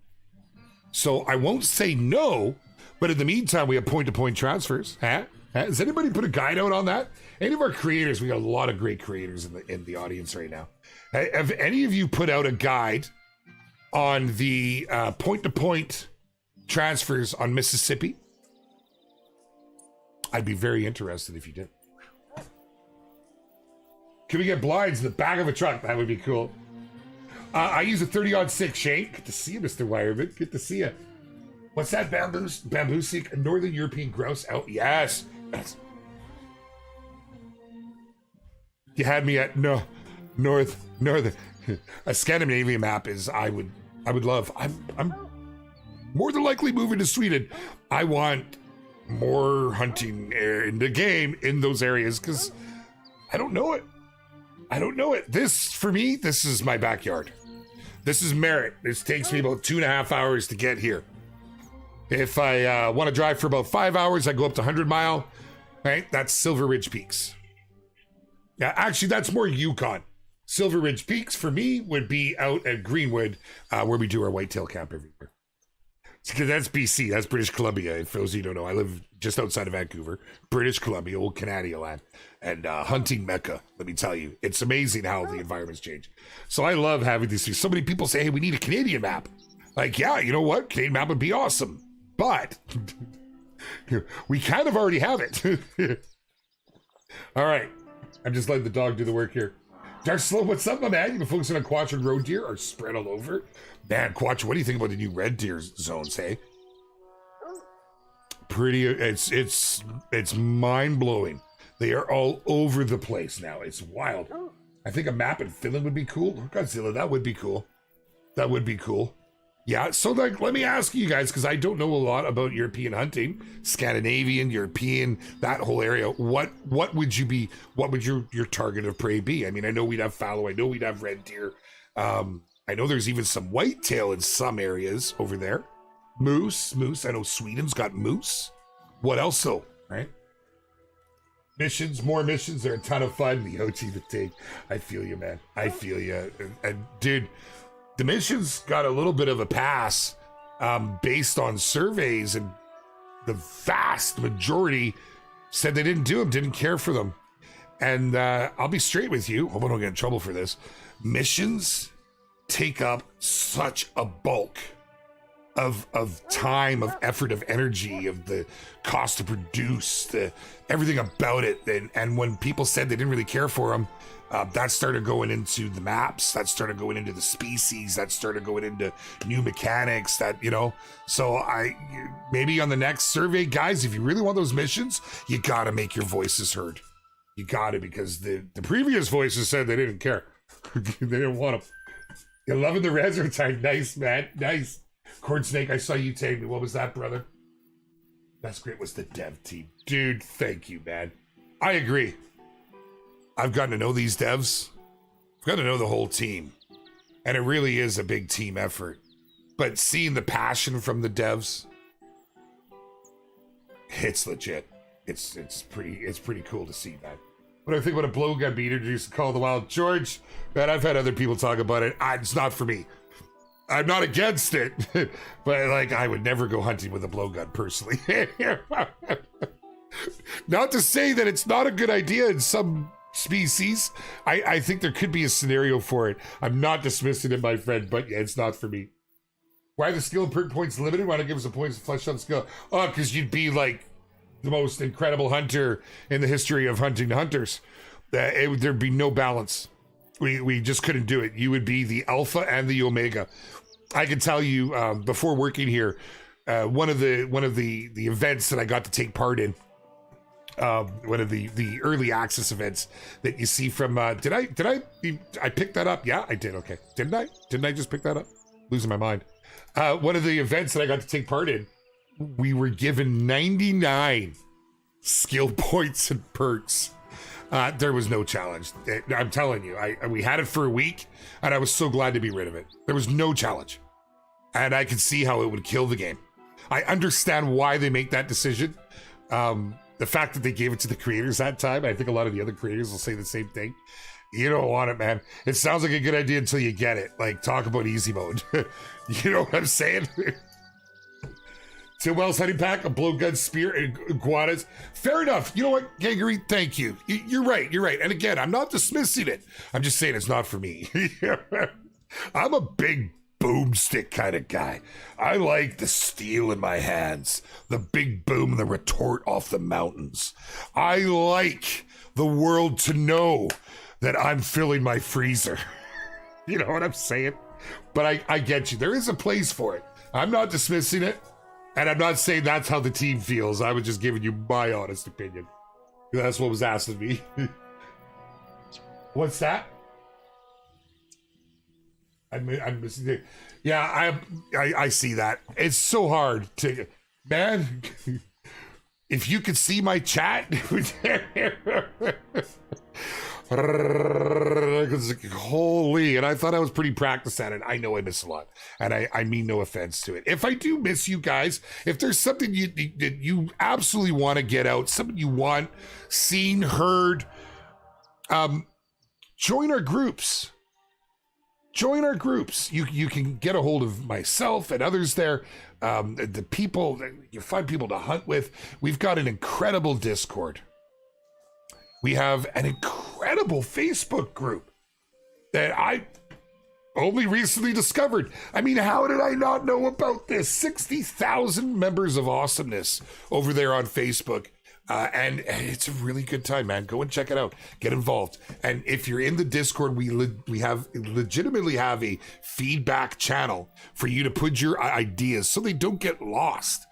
So I won't say no, but in the meantime, we have point-to-point transfers. Has anybody put a guide out on that? Any of our creators, we got a lot of great creators in the audience right now. Have any of you put out a guide on the point-to-point transfers on Mississippi? I'd be very interested if you did. Can we get blinds in the back of a truck? That would be cool. I use a 30-06, Shane. Good to see you, Mr. Wireman. Good to see you. What's that, bamboo seek? A Northern European grouse out? Yes. You had me at northern. A Scandinavian map is I would love. I'm more than likely moving to Sweden. I want more hunting in the game in those areas because I don't know it. This, for me, this is my backyard. This is Merritt. This takes me about 2.5 hours to get here. If I want to drive for about 5 hours, I go up to 100 Mile. Right? That's Silver Ridge Peaks. Yeah, actually, that's more Yukon. Silver Ridge Peaks, for me, would be out at Greenwood, where we do our whitetail camp every year. Because that's BC, that's British Columbia. For those of you who don't know, I live just outside of Vancouver, British Columbia, old Canadian land, and hunting mecca. Let me tell you, it's amazing how the environment's changed. So I love having these things. So many people say, hey, we need a Canadian map. Like, yeah, you know what? Canadian map would be awesome. But we kind of already have it. All right. I'm just letting the dog do the work here. Dark Slow, what's up, my man? You've been focusing on Quattro and road deer are spread all over. Man, Quattro, what do you think about the new red deer zones, hey? Pretty, it's mind-blowing. They are all over the place now. It's wild. I think a map in Finland would be cool. Godzilla, that would be cool. That would be cool. Yeah, so like, let me ask you guys, because I don't know a lot about European hunting, Scandinavian, European, that whole area. What would your target of prey be? I mean, I know we'd have fallow, I know we'd have red deer. I know there's even some whitetail in some areas over there. Moose. I know Sweden's got moose. What else though, right? More missions. They're a ton of fun. The OT the take. I feel you, man. I feel you. And dude, the missions got a little bit of a pass based on surveys, and the vast majority said they didn't do them, didn't care for them. And I'll be straight with you. Hope I don't get in trouble for this. Missions take up such a bulk of time, of effort, of energy, of the cost to produce, everything about it. And when people said they didn't really care for them, that started going into the maps, that started going into the species, that started going into new mechanics, so maybe on the next survey, guys, if you really want those missions, you gotta make your voices heard. You gotta, because the previous voices said they didn't care. They didn't want them. You're loving the resin type. Nice, man. Nice. Corn Snake, I saw you tag me. What was that, brother? That's great. Was the dev team. Dude, thank you, man. I agree. I've gotten to know these devs. I've got to know the whole team. And it really is a big team effort. But seeing the passion from the devs, it's legit. It's pretty cool to see that. What do I think about a blowgun being introduced to Call of the Wild? George, man, I've had other people talk about it. It's not for me. I'm not against it, but like I would never go hunting with a blowgun personally. Not to say that it's not a good idea in some species. I think there could be a scenario for it. I'm not dismissing it, my friend, but yeah, it's not for me. Why are the skill and perk points limited? Why not give us a points to flesh out the skill? Oh, because you'd be like the most incredible hunter in the history of hunting hunters. There'd be no balance. We just couldn't do it. You would be the alpha and the omega. I can tell you before working here, one of the events that I got to take part in, one of the early access events that you see from did I pick that up? Yeah, I did. Okay, didn't I just pick that up? Losing my mind. One of the events that I got to take part in, we were given 99 skill points and perks. There was no challenge. I'm telling you, we had it for a week, and I was so glad to be rid of it. There was no challenge, and I could see how it would kill the game. I understand why they make that decision. The fact that they gave it to the creators that time, I think a lot of the other creators will say the same thing. You don't want it, man. It sounds like a good idea until you get it. Like, talk about easy mode. You know what I'm saying? Tim Wells hunting pack, a blowgun spear, and iguanas. Fair enough. You know what, Gangery? Thank you. You're right. And again, I'm not dismissing it. I'm just saying it's not for me. I'm a big boomstick kind of guy. I like the steel in my hands, the big boom and the retort off the mountains. I like the world to know that I'm filling my freezer. You know what I'm saying? But I get you. There is a place for it. I'm not dismissing it. And I'm not saying that's how the team feels. I was just giving you my honest opinion. That's what was asked of me. What's that? I'm missing it. Yeah, I see that. It's so hard to, man. If you could see my chat, holy, and I thought I was pretty practiced at it. I know I miss a lot, and I mean no offense to it. If I do miss you guys, if there's something you absolutely want to get out, something you want seen, heard, join our groups. Join our groups. You can get a hold of myself and others there. The people, you find people to hunt with. We've got an incredible Discord. We have an incredible Facebook group that I only recently discovered. I mean, how did I not know about this? 60,000 members of awesomeness over there on Facebook. And it's a really good time, man. Go and check it out. Get involved. And if you're in the Discord, we legitimately have a feedback channel for you to put your ideas so they don't get lost.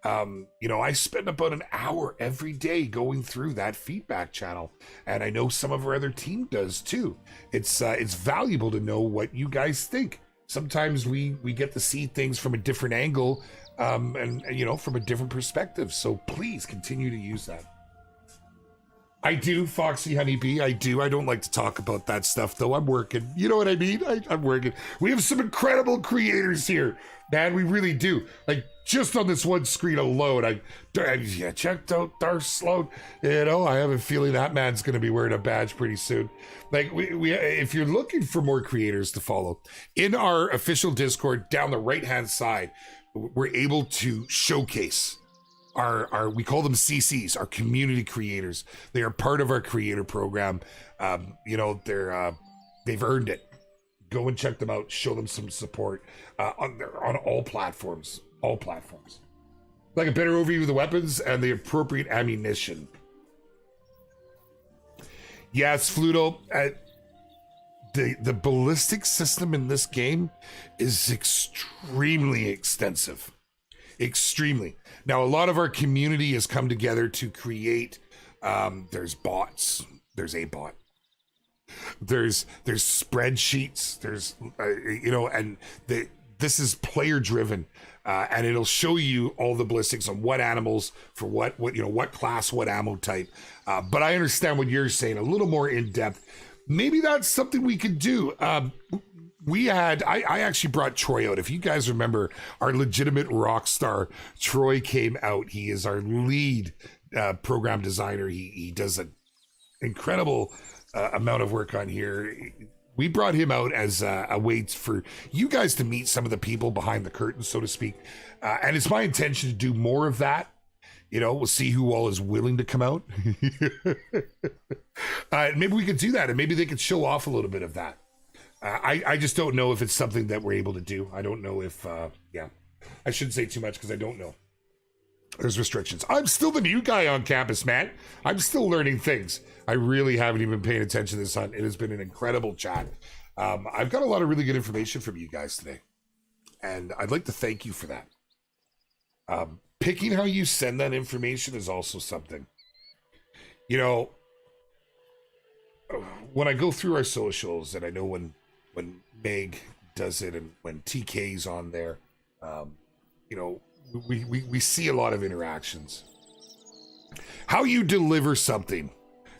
I spend about an hour every day going through that feedback channel, and I know some of our other team does too. It's valuable to know what you guys think. Sometimes we get to see things from a different angle, and from a different perspective. So please continue to use that. I do, Foxy Honeybee. I do. I don't like to talk about that stuff, though. I'm working. You know what I mean? I'm working. We have some incredible creators here, man. We really do. Like, just on this one screen alone, I checked out Darth Sloan. I have a feeling that man's going to be wearing a badge pretty soon. Like, we if you're looking for more creators to follow, in our official Discord, down the right-hand side, we're able to showcase our we call them CCs, our community creators. They are part of our creator program. They've earned it. Go and check them out. Show them some support on all platforms. All platforms. Like a better overview of the weapons and the appropriate ammunition. Yes, Fluto. The ballistic system in this game is extremely extensive. Extremely. Now, a lot of our community has come together to create, there's bots, there's a bot, there's spreadsheets, there's, this is player driven, and it'll show you all the ballistics on what animals for what class, what ammo type. But I understand what you're saying, a little more in depth. Maybe that's something we could do. I actually brought Troy out. If you guys remember, our legitimate rock star, Troy, came out. He is our lead program designer. He does an incredible amount of work on here. we brought him out as a way for you guys to meet some of the people behind the curtain, so to speak. And it's my intention to do more of that. You know, we'll see who all is willing to come out. Maybe we could do that, and maybe they could show off a little bit of that. I just don't know if it's something that we're able to do. I don't know if, I shouldn't say too much because I don't know. There's restrictions. I'm still the new guy on campus, man. I'm still learning things. I really haven't even been paying attention to this. It has been an incredible chat. I've got a lot of really good information from you guys today, and I'd like to thank you for that. Picking how you send that information is also something. You know, when I go through our socials, and I know when Meg does it and when TK's on there, you know, we see a lot of interactions. How you deliver something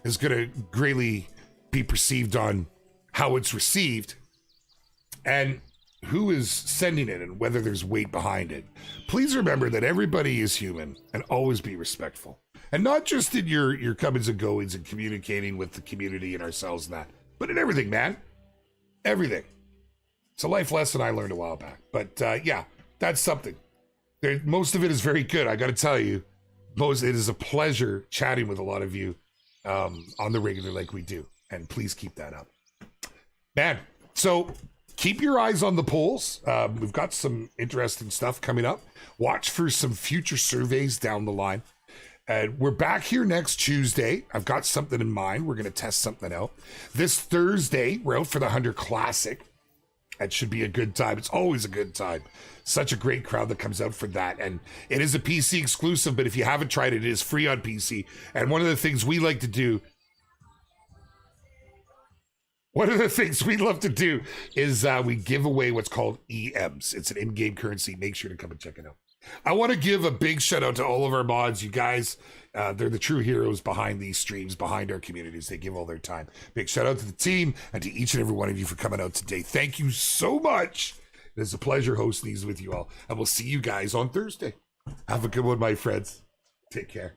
is going to greatly be perceived on how it's received and who is sending it and whether there's weight behind it. Please remember that everybody is human and always be respectful. And not just in your comings and goings and communicating with the community and ourselves and that, but in everything, man. Everything. It's a life lesson I learned a while back. But yeah, that's something. Most of it is very good. I got to tell you, it is a pleasure chatting with a lot of you on the regular like we do. And please keep that up. Man, so keep your eyes on the polls. We've got some interesting stuff coming up. Watch for some future surveys down the line. And we're back here next Tuesday. I've got something in mind. We're going to test something out. This Thursday, we're out for the 100 Classic. That should be a good time. It's always a good time. Such a great crowd that comes out for that. And it is a PC exclusive, but if you haven't tried it, it is free on PC. And one of the things we like to do, is we give away what's called EMs. It's an in-game currency. Make sure to come and check it out. I want to give a big shout out to all of our mods. You guys, they're the true heroes behind these streams, behind our communities. They give all their time. Big shout out to the team and to each and every one of you for coming out today. Thank you so much. It is a pleasure hosting these with you all. And we'll see you guys on Thursday. Have a good one, my friends. Take care.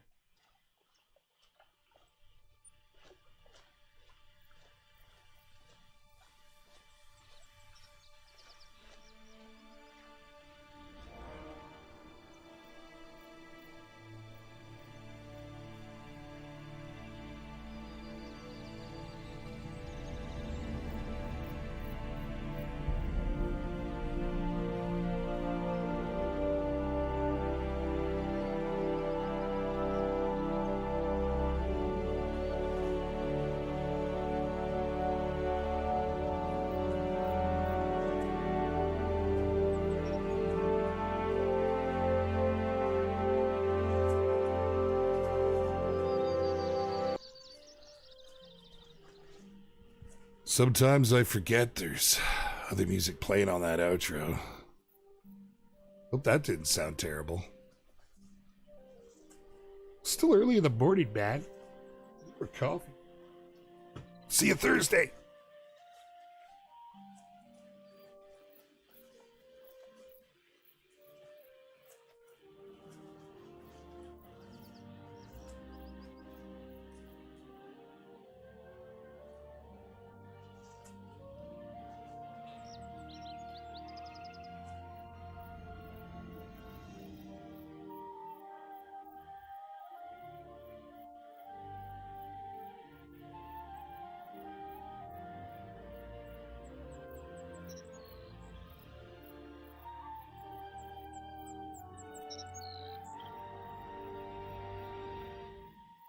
Sometimes I forget there's other music playing on that outro. Hope that didn't sound terrible. Still early in the morning, man. For coffee. See you Thursday.